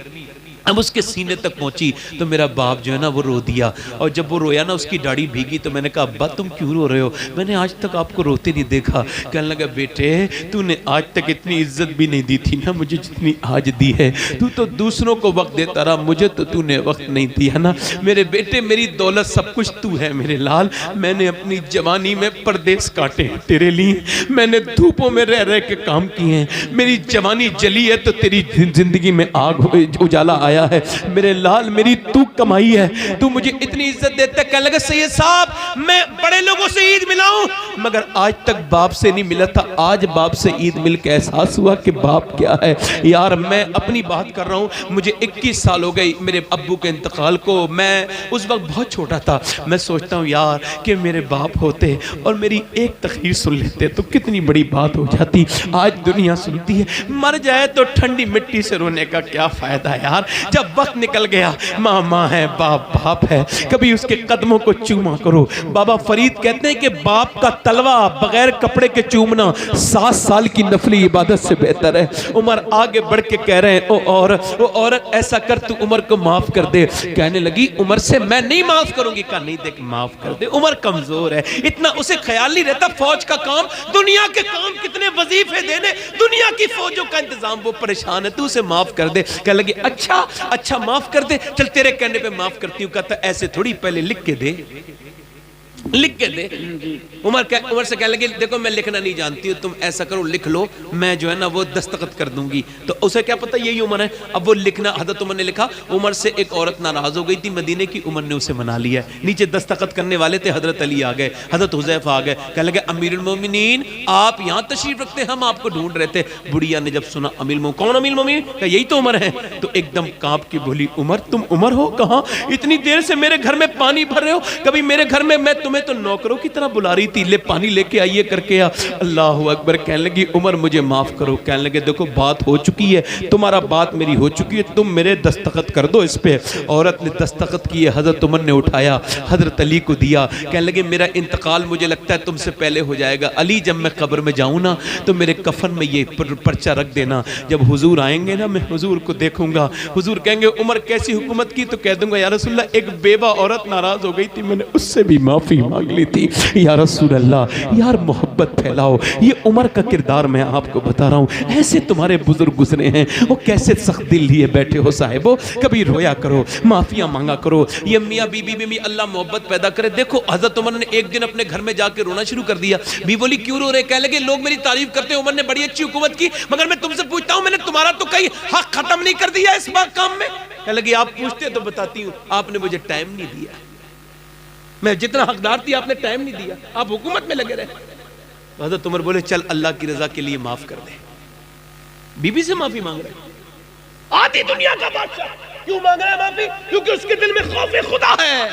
اب اس کے سینے تک پہنچی تو میرا باپ جو ہے نا وہ رو دیا, اور جب وہ رویا نا اس کی داڑھی بھیگی تو میں نے کہا ابا تم کیوں رو رہے ہو؟ میں نے آج تک آپ کو روتے نہیں دیکھا. کہنے لگا بیٹے تو نے آج تک اتنی عزت بھی نہیں دی تھی نا مجھے جتنی آج دی ہے. تو دوسروں کو وقت دیتا رہا, مجھے تو نے وقت نہیں دیا نا. میرے بیٹے میری دولت سب کچھ تو ہے میرے لال. میں نے اپنی جوانی میں پردیس کاٹے ہیں تیرے لیے, میں نے دھوپوں میں رہ کے کام کیے ہیں. میری جوانی جلی ہے تو تیری زندگی میں آگ اجالا آیا ہے. میرے لال میری تو کمائی ہے, تو مجھے اتنی عزت دیتا ہے. کہنے لگا سید صاحب میں بڑے لوگوں سے عید ملا ہوں مگر آج تک باپ سے نہیں ملا تھا. آج باپ سے عید مل کے احساس ہوا کہ باپ کیا ہے. یار میں اپنی بات کر رہا ہوں, مجھے 21 سال ہو گئی میرے ابو کے انتقال کو. میں اس وقت بہت چھوٹا تھا. میں سوچتا ہوں یار کہ میرے باپ ہوتے اور میری ایک تقریر سن لیتے تو کتنی بڑی بات ہو جاتی. آج دنیا سنتی ہے, مر جائے تو ٹھنڈی مٹی سے رونے کا کیا فائدہ ہے یار. جب وقت نکل گیا, ماں ماں ہے, باپ باپ ہے, کبھی اس کے قدموں کو چوما کرو. بابا فرید کہتے ہیں کہ باپ کا تلوہ بغیر کپڑے کے چومنا 7 سال کی نفلی عبادت سے بہتر ہے. عمر آگے بڑھ کے کہہ رہے ہیں او عورت ایسا کر تو عمر کو معاف کر دے. کہنے لگی عمر سے میں نہیں معاف کروں گی. کہا نہیں دیکھ معاف کر دے, عمر کمزور ہے, اتنا اسے خیال نہیں رہتا. فوج کا کام, دنیا کے کام کتنے وظیفے دینے, دنیا کی فوجوں کا انتظام, وہ پریشان ہے, تو اسے معاف کر دے. کہنے لگی اچھا معاف کر دے, چل تیرے کہنے پہ معاف کرتی ہوں. کہتا ایسے تھوڑی, پہلے لکھ کے دے, لکھ کے دے. عمر سے کہنے لگے دیکھو میں لکھنا نہیں جانتی ہوں, تم ایسا کرو لکھ لو, میں جو ہے نا وہ دستخط کر دوں گی. تو اسے کیا پتا یہی عمر ہے. اب وہ لکھنا, حضرت عمر نے لکھا. عمر سے ایک عورت ناراض ہو گئی تھی مدینے کی, عمر نے اسے منا لیا. نیچے دستخط کرنے والے تھے حضرت علی آ گئے, حضرت حذیفہ آ گئے. کہنے لگے امیر المومنین آپ یہاں تشریف رکھتے, ہم آپ کو ڈھونڈ رہے تھے. بڑھیا نے جب سنا امیر المومنین, کون امیر المومنین؟ کہا یہی تو عمر ہے. تو ایک دم کانپ کی بولی عمر تم عمر ہو؟ کہاں, اتنی دیر سے میرے گھر میں پانی بھر رہے ہو, کبھی میرے گھر میں تمہیں تمہیں تو نوکروں کی طرح بلا رہی تھی، لے پانی لے کے آئیے کر کے آ۔ اللہ اکبر، کہنے لگی عمر مجھے معاف کرو۔ کہنے لگے دیکھو بات ہو چکی ہے، تمہارا بات میری ہو چکی ہے، تم میرے دستخط کر دو اس پہ۔ عورت نے دستخط کیے، حضرت عمر نے اٹھایا، حضرت علی کو دیا۔ کہنے لگے میرا انتقال مجھے لگتا ہے تم سے پہلے ہو جائے گا، علی جب میں قبر میں جاؤں نا تو میرے کفن میں یہ پرچہ رکھ دینا، جب حضور آئیں گے نا میں حضور کو دیکھوں گا، حضور کہیں گے عمر کیسی حکومت کی، تو کہہ دوں گا یا رسول اللہ ایک بیوہ عورت ناراض ہو گئی تھی، میں نے اس سے بھی معافی مانگ لی تھی۔ یا رسول اللہ، یار محبت پھیلاؤ، یہ عمر کا کردار میں آپ کو بتا رہا ہوں، ایسے تمہارے بزرگ گزرے ہیں، وہ کیسے سخت دل لیے بیٹھے ہو صاحبو، کبھی رویا کرو، معافیاں مانگا کرو۔ یہ میاں بی بی میں اللہ محبت پیدا کرے۔ دیکھو حضرت عمر نے ایک دن اپنے گھر میں جا کے رونا شروع کر دیا۔ بی بولی کیوں رو رہے؟ کہنے لگے لوگ میری تعریف کرتے ہیں عمر نے بڑی اچھی حکومت کی، مگر میں تم سے پوچھتا ہوں میں نے تمہارا تو کئی حق ختم نہیں کر دیا اس کام میں؟ کہنے لگے آپ پوچھتے تو بتاتی ہوں، آپ نے مجھے ٹائم نہیں دیا، میں جتنا حقدار تھی آپ نے ٹائم نہیں دیا، آپ حکومت میں لگے رہے۔ حضرت عمر بولے چل اللہ کی رضا کے لیے معاف کر دے۔ بی بی سے معافی مانگ رہے، آدھی دنیا کا بادشاہ کیوں مانگ رہا ہے معافی؟ کیونکہ اس کے دل میں خوف خدا ہے۔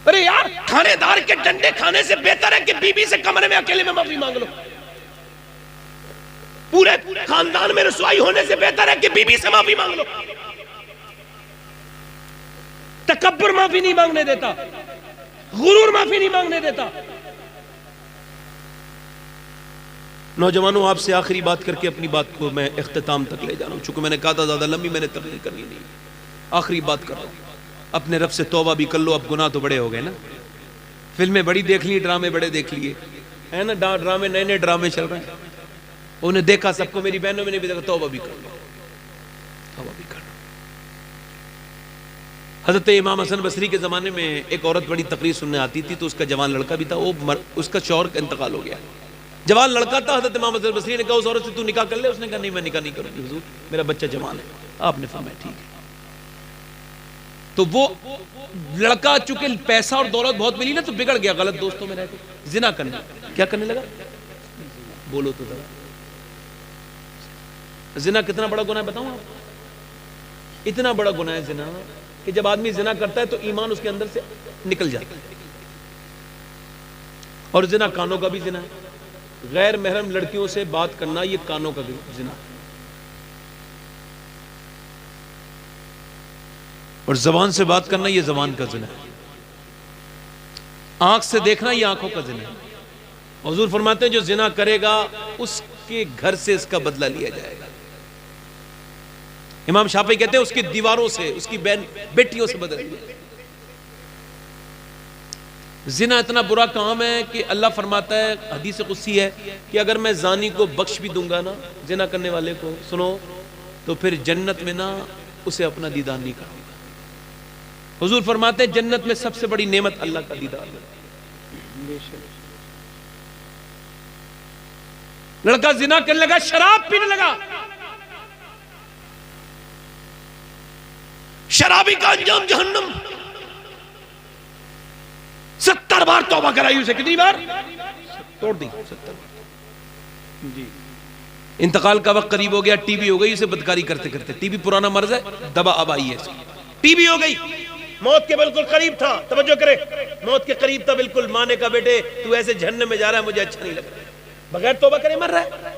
ارے یار کھانے دار کے ڈنڈے کھانے سے بہتر ہے کہ بی بی سے کمرے میں اکیلے میں معافی مانگ لو، پورے خاندان میں رسوائی ہونے سے بہتر ہے کہ بی بی سے معافی مانگ لو۔ تکبر معافی نہیں مانگنے دیتا، غرور معافی نہیں مانگنے دیتا۔ نوجوانوں آپ سے آخری بات کر کے اپنی بات کو میں اختتام تک لے جا رہا ہوں، چونکہ میں نے کہا تھا زیادہ لمبی میں نے تقریر کرنی نہیں، آخری بات کر رہا ہوں۔ اپنے رب سے توبہ بھی کر لو، اب گناہ تو بڑے ہو گئے نا، فلمیں بڑی دیکھ لی، ڈرامے بڑے دیکھ لیے ہے نا، ڈرامے نئے نئے ڈرامے چل رہے ہیں، انہیں دیکھا سب کو، میری بہنوں میں نے بھی دیکھا، توبہ بھی کر لو، توبہ بھی کر لو۔ حضرت امام حسن بصری کے زمانے میں ایک عورت بڑی تقریر سننے آتی تھی، تو اس کا جوان لڑکا بھی تھا، اس کا شوہر کا انتقال ہو گیا، جوان لڑکا تھا۔ حضرت امام حسن بصری نے کہا اس عورت سے تو نکاح کر لے، اس نے کہا نہیں میں نکاح نہیں کروں گی حضور، میرا بچہ جوان ہے۔ آپ نے فرمایا ٹھیک ہے۔ تو وہ لڑکا چونکہ پیسہ اور دولت بہت ملی نا تو بگڑ گیا، غلط دوستوں میں رہ کے زنا کرنے، کیا کرنے لگا؟ بولو تو ذرا، زنا کتنا بڑا گناہ ہے بتاؤں آپ؟ اتنا بڑا گناہ ہے زنا کہ جب آدمی زنا کرتا ہے تو ایمان اس کے اندر سے نکل جاتا ہے۔ اور زنا کانوں کا بھی زنا ہے، غیر محرم لڑکیوں سے بات کرنا یہ کانوں کا بھی زنا ہے، اور زبان سے بات کرنا یہ زبان کا زنا ہے، آنکھ سے دیکھنا یہ آنکھوں کا زنا ہے۔ حضور فرماتے ہیں جو زنا کرے گا اس کے گھر سے اس کا بدلہ لیا جائے گا۔ امام شافعی کہتے ہیں اس کی دیواروں سے، اس کی بیٹیوں سے بدل لیا۔ زنا اتنا برا کام ہے کہ اللہ فرماتا ہے، حدیث قدسی ہے کہ اگر میں زانی کو بخش بھی دوں گا نا، زنا کرنے والے کو، سنو، تو پھر جنت میں نا اسے اپنا دیدار نہیں کروں گا۔ حضور فرماتے ہیں جنت میں سب سے بڑی نعمت اللہ کا دیدار ہے۔ لڑکا زنا کرنے لگا، شراب پینے لگا، شرابی کا انجام جہنم۔ 70 بار توبہ کرائی اسے، کتنی بار توڑ دی؟ 70 بار۔ جی انتقال کا وقت قریب ہو گیا، ٹی بی ہو گئی اسے بدکاری کرتے کرتے، ٹی بی پرانا مرض ہے، دبا اب آئی ہے، ٹی بی ہو گئی، موت کے بالکل قریب تھا، توجہ کرے، موت کے قریب تھا بالکل۔ ماں نے کہا بیٹے تو ایسے جہنم میں جا رہا ہے مجھے اچھا نہیں لگ رہا، بغیر توبہ کرے مر رہا ہے۔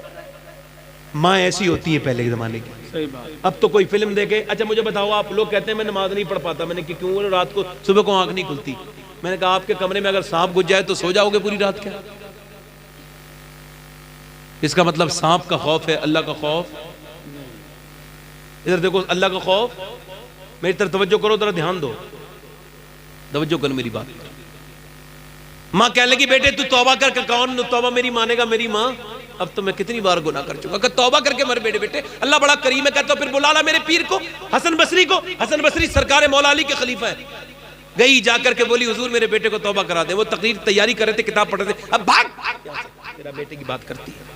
ماں ایسی ہوتی ہے پہلے کے زمانے کی،
صحیح بات۔
اب تو کوئی فلم دیکھے، اچھا مجھے بتاؤ آپ لوگ کہتے ہیں میں نماز نہیں پڑھ پاتا، میں نے کیوں؟ رات کو صبح کو آنکھ نہیں کھلتی۔ میں نے کہا آپ کے کمرے میں اگر سانپ گھس جائے تو سو جاؤ گے پوری رات؟ کیا اس کا مطلب سانپ کا خوف ہے، اللہ کا خوف؟ ادھر دیکھو، اللہ کا خوف، میری طرف توجہ کرو، ذرا دھیان دو، توجہ کرو میری بات۔ ماں کہنے لگی بیٹے تو توبہ کر کے، کون توبہ میری مانے گا؟ میری ماں، اب تو میں کتنی بار گناہ کر چکا، کہ توبہ کر کے مر بیٹے، بیٹے اللہ بڑا کریم ہے، کہتا پھر بلا لا میرے پیر کو، حسن بصری کو۔ حسن بصری سرکار مولا علی کے خلیفہ ہے، گئی جا کر کے بولی حضور میرے بیٹے کو توبہ کرا دے۔ وہ تقریر تیاری کر رہے تھے، کتاب پڑھ رہے تھے، اب بھاگ، میرا بیٹے کی بات کرتی ہے،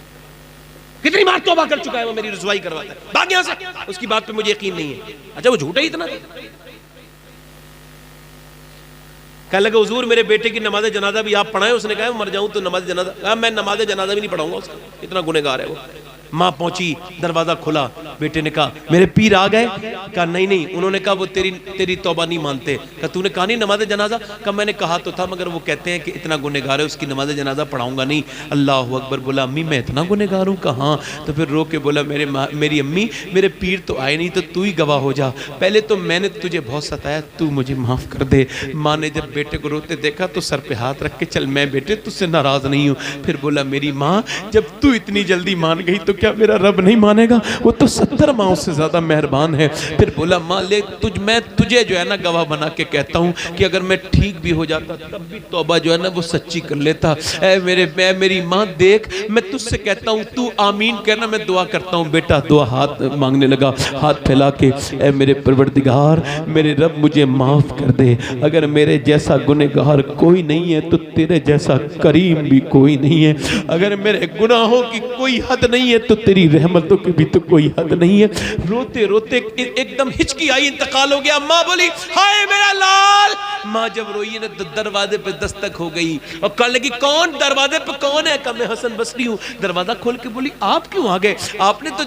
کتنی بار توبہ کر چکا ہے، وہ میری رسوائی کرواتا ہے، بھاگ یہاں سے، اس کی بات پہ مجھے یقین نہیں ہے۔ اچھا وہ جھوٹا ہی اتنا تھا؟ کہنے لگا حضور میرے بیٹے کی نماز جنازہ بھی آپ پڑھائیں۔ اس نے کہا مر جاؤں تو نماز جنازہ، کہا میں نماز جنازہ بھی نہیں پڑھاؤں گا، اس کا اتنا گنہگار ہے وہ۔ ماں پہنچی، دروازہ کھلا، بیٹے نے کہا میرے پیر آ گئے؟ کہا نہیں. انہوں نے کہا وہ تیری توبہ نہیں مانتے. کہا تو نے کہا نہیں نماز جنازہ؟ کہا میں نے کہا تو تھا مگر وہ کہتے ہیں کہ اتنا گنہگار ہے اس کی نماز جنازہ پڑھاؤں گا نہیں. اللہ اکبر. بولا امی میں اتنا گنہگار ہوں؟ کہا ہاں. تو پھر رو کے بولا میری امی میرے پیر تو آئے نہیں تو تو ہی گواہ ہو جا. پہلے تو میں نے تجھے بہت ستایا, تو مجھے معاف کر دے. ماں نے جب بیٹے کو روتے دیکھا تو سر پہ ہاتھ رکھ کے چل میں بیٹے تجھ سے ناراض نہیں ہوں. پھر بولا میری ماں جب تو اتنی جلدی مان گئی تو کیا میرا رب نہیں مانے گا؟ وہ تو 70 ماں سے زیادہ مہربان ہے. پھر بولا ماں میں تجھے جو ہے نا گواہ بنا کے کہتا ہوں کہ اگر میں ٹھیک بھی ہو جاتا تب بھی توبہ جو ہے نا وہ سچی کر لیتا. اے میری ماں دیکھ میں تجھ سے کہتا ہوں تو آمین کہنا, میں دعا کرتا ہوں. بیٹا دعا ہاتھ مانگنے لگا, ہاتھ پھیلا کے اے میرے پروردگار میرے رب مجھے معاف کر دے. اگر میرے جیسا گنہگار کوئی نہیں ہے تو تیرے جیسا کریم بھی کوئی نہیں ہے. اگر میرے گناہوں کی کوئی حد نہیں ہے تو تیری رحمتوں کی بھی تو کوئی حد نہیں ہے. روتے روتے ایک دم ہچکی آئی, انتقال ہو گیا. ماں بولی ہائے میرا لال. ماں جب روئی نا تو دروازے پہ دستک ہو گئی اور کہنے لگی کون دروازے پہ کون ہے؟ کہا میں حسن بصری ہوں. دروازہ کھول کے بولی آپ کیوں آ گئے؟ آپ نے تو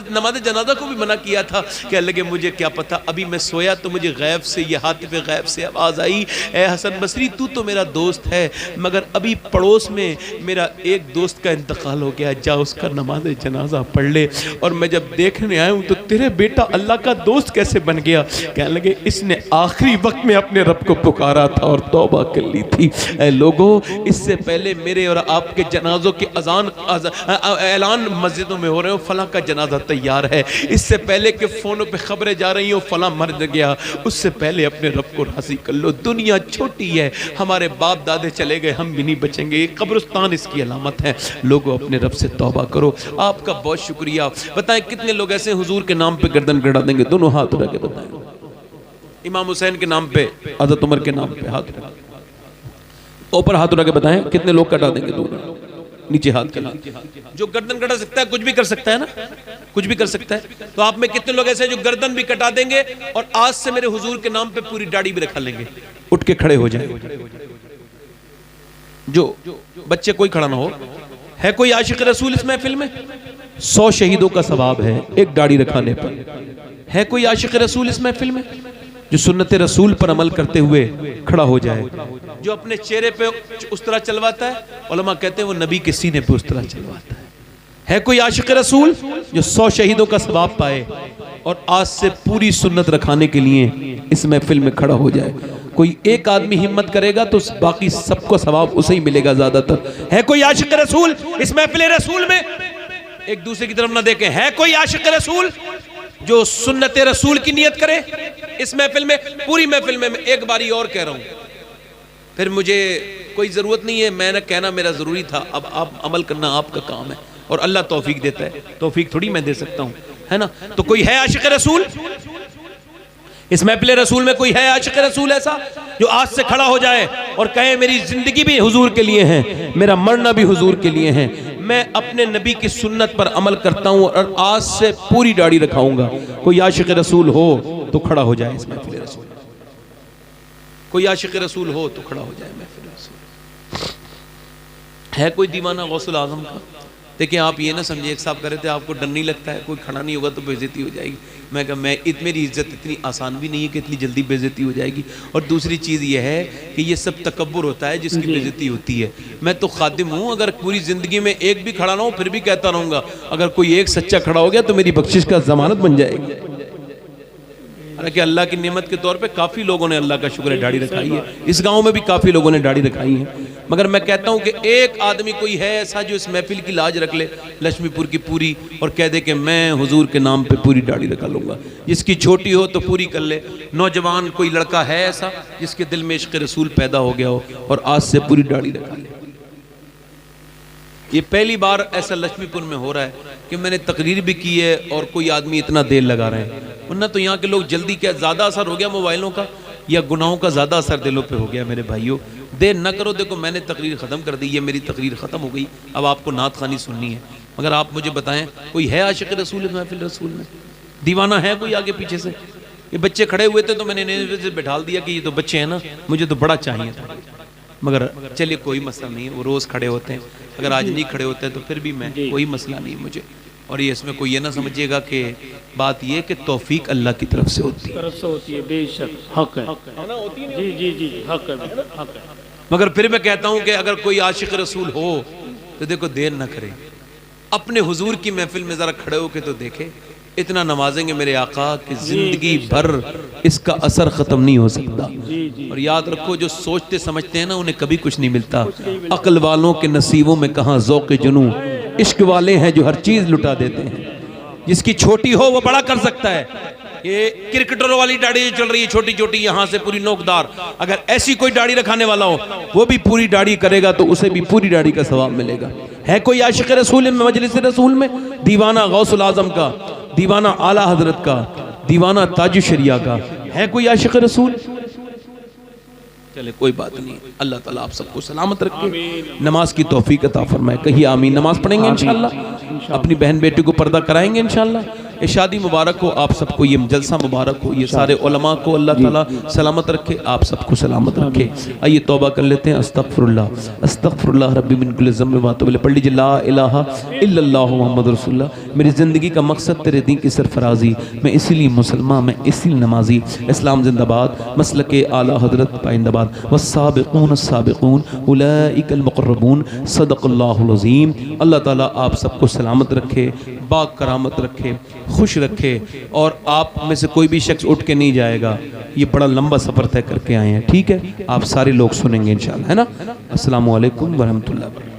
نماز جنازہ کو بھی منع کیا تھا. کہنے لگے مجھے کیا پتا, ابھی میں سویا تو مجھے غیب سے یہ ہاتف غیب سے آواز آئی اے حسن بصری تو میرا دوست ہے مگر ابھی پڑوس میں میرا ایک دوست کا انتقال ہو گیا, جا اس کا نماز جنازہ پڑھ لے. اور میں جب دیکھنے آیا ہوں تو تیرے بیٹا اللہ کا دوست کیسے بن گیا؟ کہنے لگے اس نے آخری وقت میں اپنے رب کو پکارا تھا اور توبہ کر لی تھی. اے لوگوں اس سے پہلے میرے اور آپ کے جنازوں کے اعلان مسجدوں میں ہو رہے ہو فلاں کا جنازہ تیار ہے. اس سے پہلے کہ فونوں پہ خبریں جا رہی ہوں فلاں مر گیا, اس سے پہلے اپنے رب کو راضی کر لو. دنیا چھوٹی ہے, ہمارے باپ دادے چلے گئے, ہم بھی نہیں بچیں گے. قبرستان اس کی علامت ہے. لوگوں اپنے رب سے توبہ کرو. آپ کا بہت شکریہ. بتائیں کتنے لوگ ایسے حضور کے نام پہ گردن گڑا دیں گے؟ دونوں ہاتھ اٹھا کے بتائیں. امام حسین کے نام پہ, حضرت عمر کے نام پہ ہاتھ اٹھا اوپر ہاتھ اٹھا کے بتائیں کتنے لوگ کٹا دیں گے؟ دونوں نیچے ہاتھ کر. جو گردن کٹا سکتا ہے کچھ بھی کر سکتا ہے نا, کچھ بھی کر سکتا ہے. تو آپ میں کتنے لوگ ایسے ہیں جو گردن بھی کٹا دیں گے اور آج سے میرے حضور کے نام پہ پوری داڑھی بھی رکھا لیں گے؟ اٹھ کے کھڑے ہو جائیں. جو بچے کوئی کھڑا نہ ہو. ہے کوئی عاشق رسول اس محفل میں؟ 100 شہیدوں کا ثواب ہے ایک داڑھی رکھانے پر. ہے کوئی عاشق رسول اس محفل میں جو سنت رسول پر عمل کرتے ہوئے کھڑا ہو جائے؟ جو اپنے چہرے پہ اس طرح چلواتا ہے, علماء کہتے ہیں وہ نبی کے سینے پہ اس طرح چلواتا ہے. ہے کوئی عاشق رسول جو 100 شہیدوں کا ثواب پائے اور آج سے پوری سنت رکھانے کے لیے اس محفل میں کھڑا ہو جائے؟ کوئی ایک آدمی ہمت کرے گا تو باقی سب کو ثواب اسے ہی ملے گا زیادہ تر. ہے کوئی عاشق رسول اس محفل رسول میں؟ ایک دوسرے کی طرف نہ دیکھیں. ہے کوئی عاشق رسول جو سنت رسول کی نیت کرے اس محفل میں؟ پوری محفل میں ایک باری اور کہہ رہا ہوں, پھر مجھے کوئی ضرورت نہیں ہے, میں نے کہنا میرا ضروری تھا. اب آپ عمل کرنا آپ کا کام ہے اور اللہ توفیق دیتا ہے, توفیق تھوڑی میں دے سکتا ہوں, ہے نا. تو کوئی ہے عاشق رسول اس محفل رسول میں؟ کوئی ہے عاشق رسول ایسا جو آج سے کھڑا ہو جائے اور کہے میری زندگی بھی حضور کے لیے ہے, میرا مرنا بھی حضور کے لیے ہے, میں اپنے نبی کی سنت پر عمل کرتا ہوں اور آج سے پوری داڑھی رکھاؤں گا؟ کوئی عاشق رسول ہو تو کھڑا ہو جائے اس محفل رسول. کوئی عاشق رسول ہو تو کھڑا ہو جائے محفل رسول. ہے کوئی دیوانہ غوث الاعظم کا؟ دیکھیں آپ یہ نہ سمجھے, ایک صاحب کہہ رہے تھے آپ کو ڈر نہیں لگتا ہے کوئی کھڑا نہیں ہوگا تو بے عزتی ہو جائے گی. میں کہا میری عزت اتنی آسان بھی نہیں ہے کہ اتنی جلدی بے عزتی ہو جائے گی. اور دوسری چیز یہ ہے کہ یہ سب تکبر ہوتا ہے جس کی بے عزتی ہوتی ہے. میں تو خادم ہوں, اگر پوری زندگی میں ایک بھی کھڑا نہ ہو پھر بھی کہتا رہوں گا اگر کوئی ایک سچا کھڑا ہو گیا تو میری بخشش کا ضمانت بن جائے گی. حالانکہ اللہ کی نعمت کے طور پہ کافی لوگوں نے اللہ کا شکر ہے داڑھی رکھائی ہے, اس گاؤں میں بھی کافی لوگوں نے داڑھی رکھائی ہے. مگر میں کہتا ہوں کہ ایک آدمی کوئی ہے ایسا جو اس محفل کی لاج رکھ لے لکشمی پور کی پوری اور کہہ دے کہ میں حضور کے نام پہ پوری داڑھی رکھا لوں گا. جس کی چھوٹی ہو تو پوری کر لے. نوجوان کوئی لڑکا ہے ایسا جس کے دل میں عشق رسول پیدا ہو گیا ہو اور آج سے پوری داڑھی رکھا لے. یہ پہلی بار ایسا لکشمی پور میں ہو رہا ہے کہ میں نے تقریر بھی کی ہے اور کوئی آدمی اتنا دیر لگا رہے ہیں. ورنہ تو یہاں کے لوگ جلدی, کیا زیادہ اثر ہو گیا موبائلوں کا یا گناہوں کا زیادہ اثر دلوں پہ ہو گیا؟ میرے بھائیوں دیر نہ کرو. دیکھو میں نے تقریر ختم کر دی, یہ میری تقریر ختم ہو گئی, اب آپ کو نعت خوانی سننی ہے. مگر آپ مجھے بتائیں کوئی ہے عاشق رسول محفل رسول میں؟ دیوانہ ہے کوئی آگے پیچھے سے؟ یہ بچے کھڑے ہوئے تھے تو میں نے انہیں بٹھا دیا کہ یہ تو بچے ہیں نا, مجھے تو بڑا چاہیے تھا. مگر چلیے کوئی مسئلہ نہیں ہے, وہ روز کھڑے ہوتے ہیں, اگر آج نہیں کھڑے ہوتے ہیں تو پھر بھی میں کوئی مسئلہ نہیں مجھے. اور یہ اس میں کوئی یہ نہ سمجھے گا کہ بات یہ کہ توفیق اللہ کی طرف سے ہوتی ہے،
طرف سے ہوتی ہے، بے شک حق ہے، جی جی جی حق ہے، حق ہے۔
مگر پھر میں کہتا ہوں کہ اگر کوئی عاشق رسول ہو تو دیکھو دیر نہ کرے، اپنے حضور کی محفل میں ذرا کھڑے ہو کے تو دیکھے، اتنا نوازیں گے میرے آقا کہ زندگی بھر اس کا اثر ختم نہیں ہو سکتا۔ اور یاد رکھو جو سوچتے سمجھتے ہیں نا انہیں کبھی کچھ نہیں ملتا، عقل والوں کے نصیبوں میں کہاں ذوق جنوں، عشق والے ہیں جو ہر چیز لٹا دیتے ہیں، جس کی چھوٹی ہو وہ بڑا کر سکتا ہے۔ یہ کرکٹروں والی داڑھی چل رہی ہے چھوٹی چھوٹی یہاں سے پوری نوکدار، اگر ایسی کوئی داڑھی رکھانے والا ہو وہ بھی پوری داڑھی کرے گا تو اسے بھی پوری داڑھی کا ثواب ملے گا۔ ہے کوئی عاشق رسول میں مجلس رسول میں، دیوانہ غوث العظم کا، دیوانہ اعلیٰ حضرت کا، دیوانہ تاج الشریعہ کا، ہے کوئی عاشق رسول؟ چلے کوئی بات نہیں، اللہ تعالیٰ آپ سب کو سلامت رکھے، نماز کی توفیق عطا فرمائے۔ کہیے آمین۔ نماز پڑھیں گے انشاءاللہ، اپنی بہن بیٹی کو پردہ کرائیں گے انشاءاللہ۔ یہ شادی مبارک ہو آپ سب کو، یہ جلسہ مبارک ہو، یہ سارے علماء کو اللہ تعالیٰ سلامت رکھے، آپ سب کو سلامت رکھے۔ آئیے توبہ کر لیتے ہیں۔ استغفر اللہ ربی من کل ذنب و اتوب الیہ، پڑھ لیجیے لا الہ الا اللہ محمد رسول اللہ۔ میری زندگی کا مقصد تیرے دین کی سرفرازی، میں اسی لیے مسلمان، میں اسی لیے نمازی، اسلام زندہ باد، مسلک اعلیٰ حضرت پائندہ باد، والسابقون السابقون اولئک المقربون، صدق اللہ العظیم۔ اللہ تعالیٰ آپ سب کو سلامت رکھے، با کرامت رکھے، خوش رکھے، اور آپ میں سے کوئی بھی شخص اٹھ کے نہیں جائے گا، یہ بڑا لمبا سفر طے کر کے آئے ہیں، ٹھیک ہے؟ آپ سارے لوگ سنیں گے انشاءاللہ، ہے نا؟ السلام علیکم ورحمۃ اللہ وبرکاتہ۔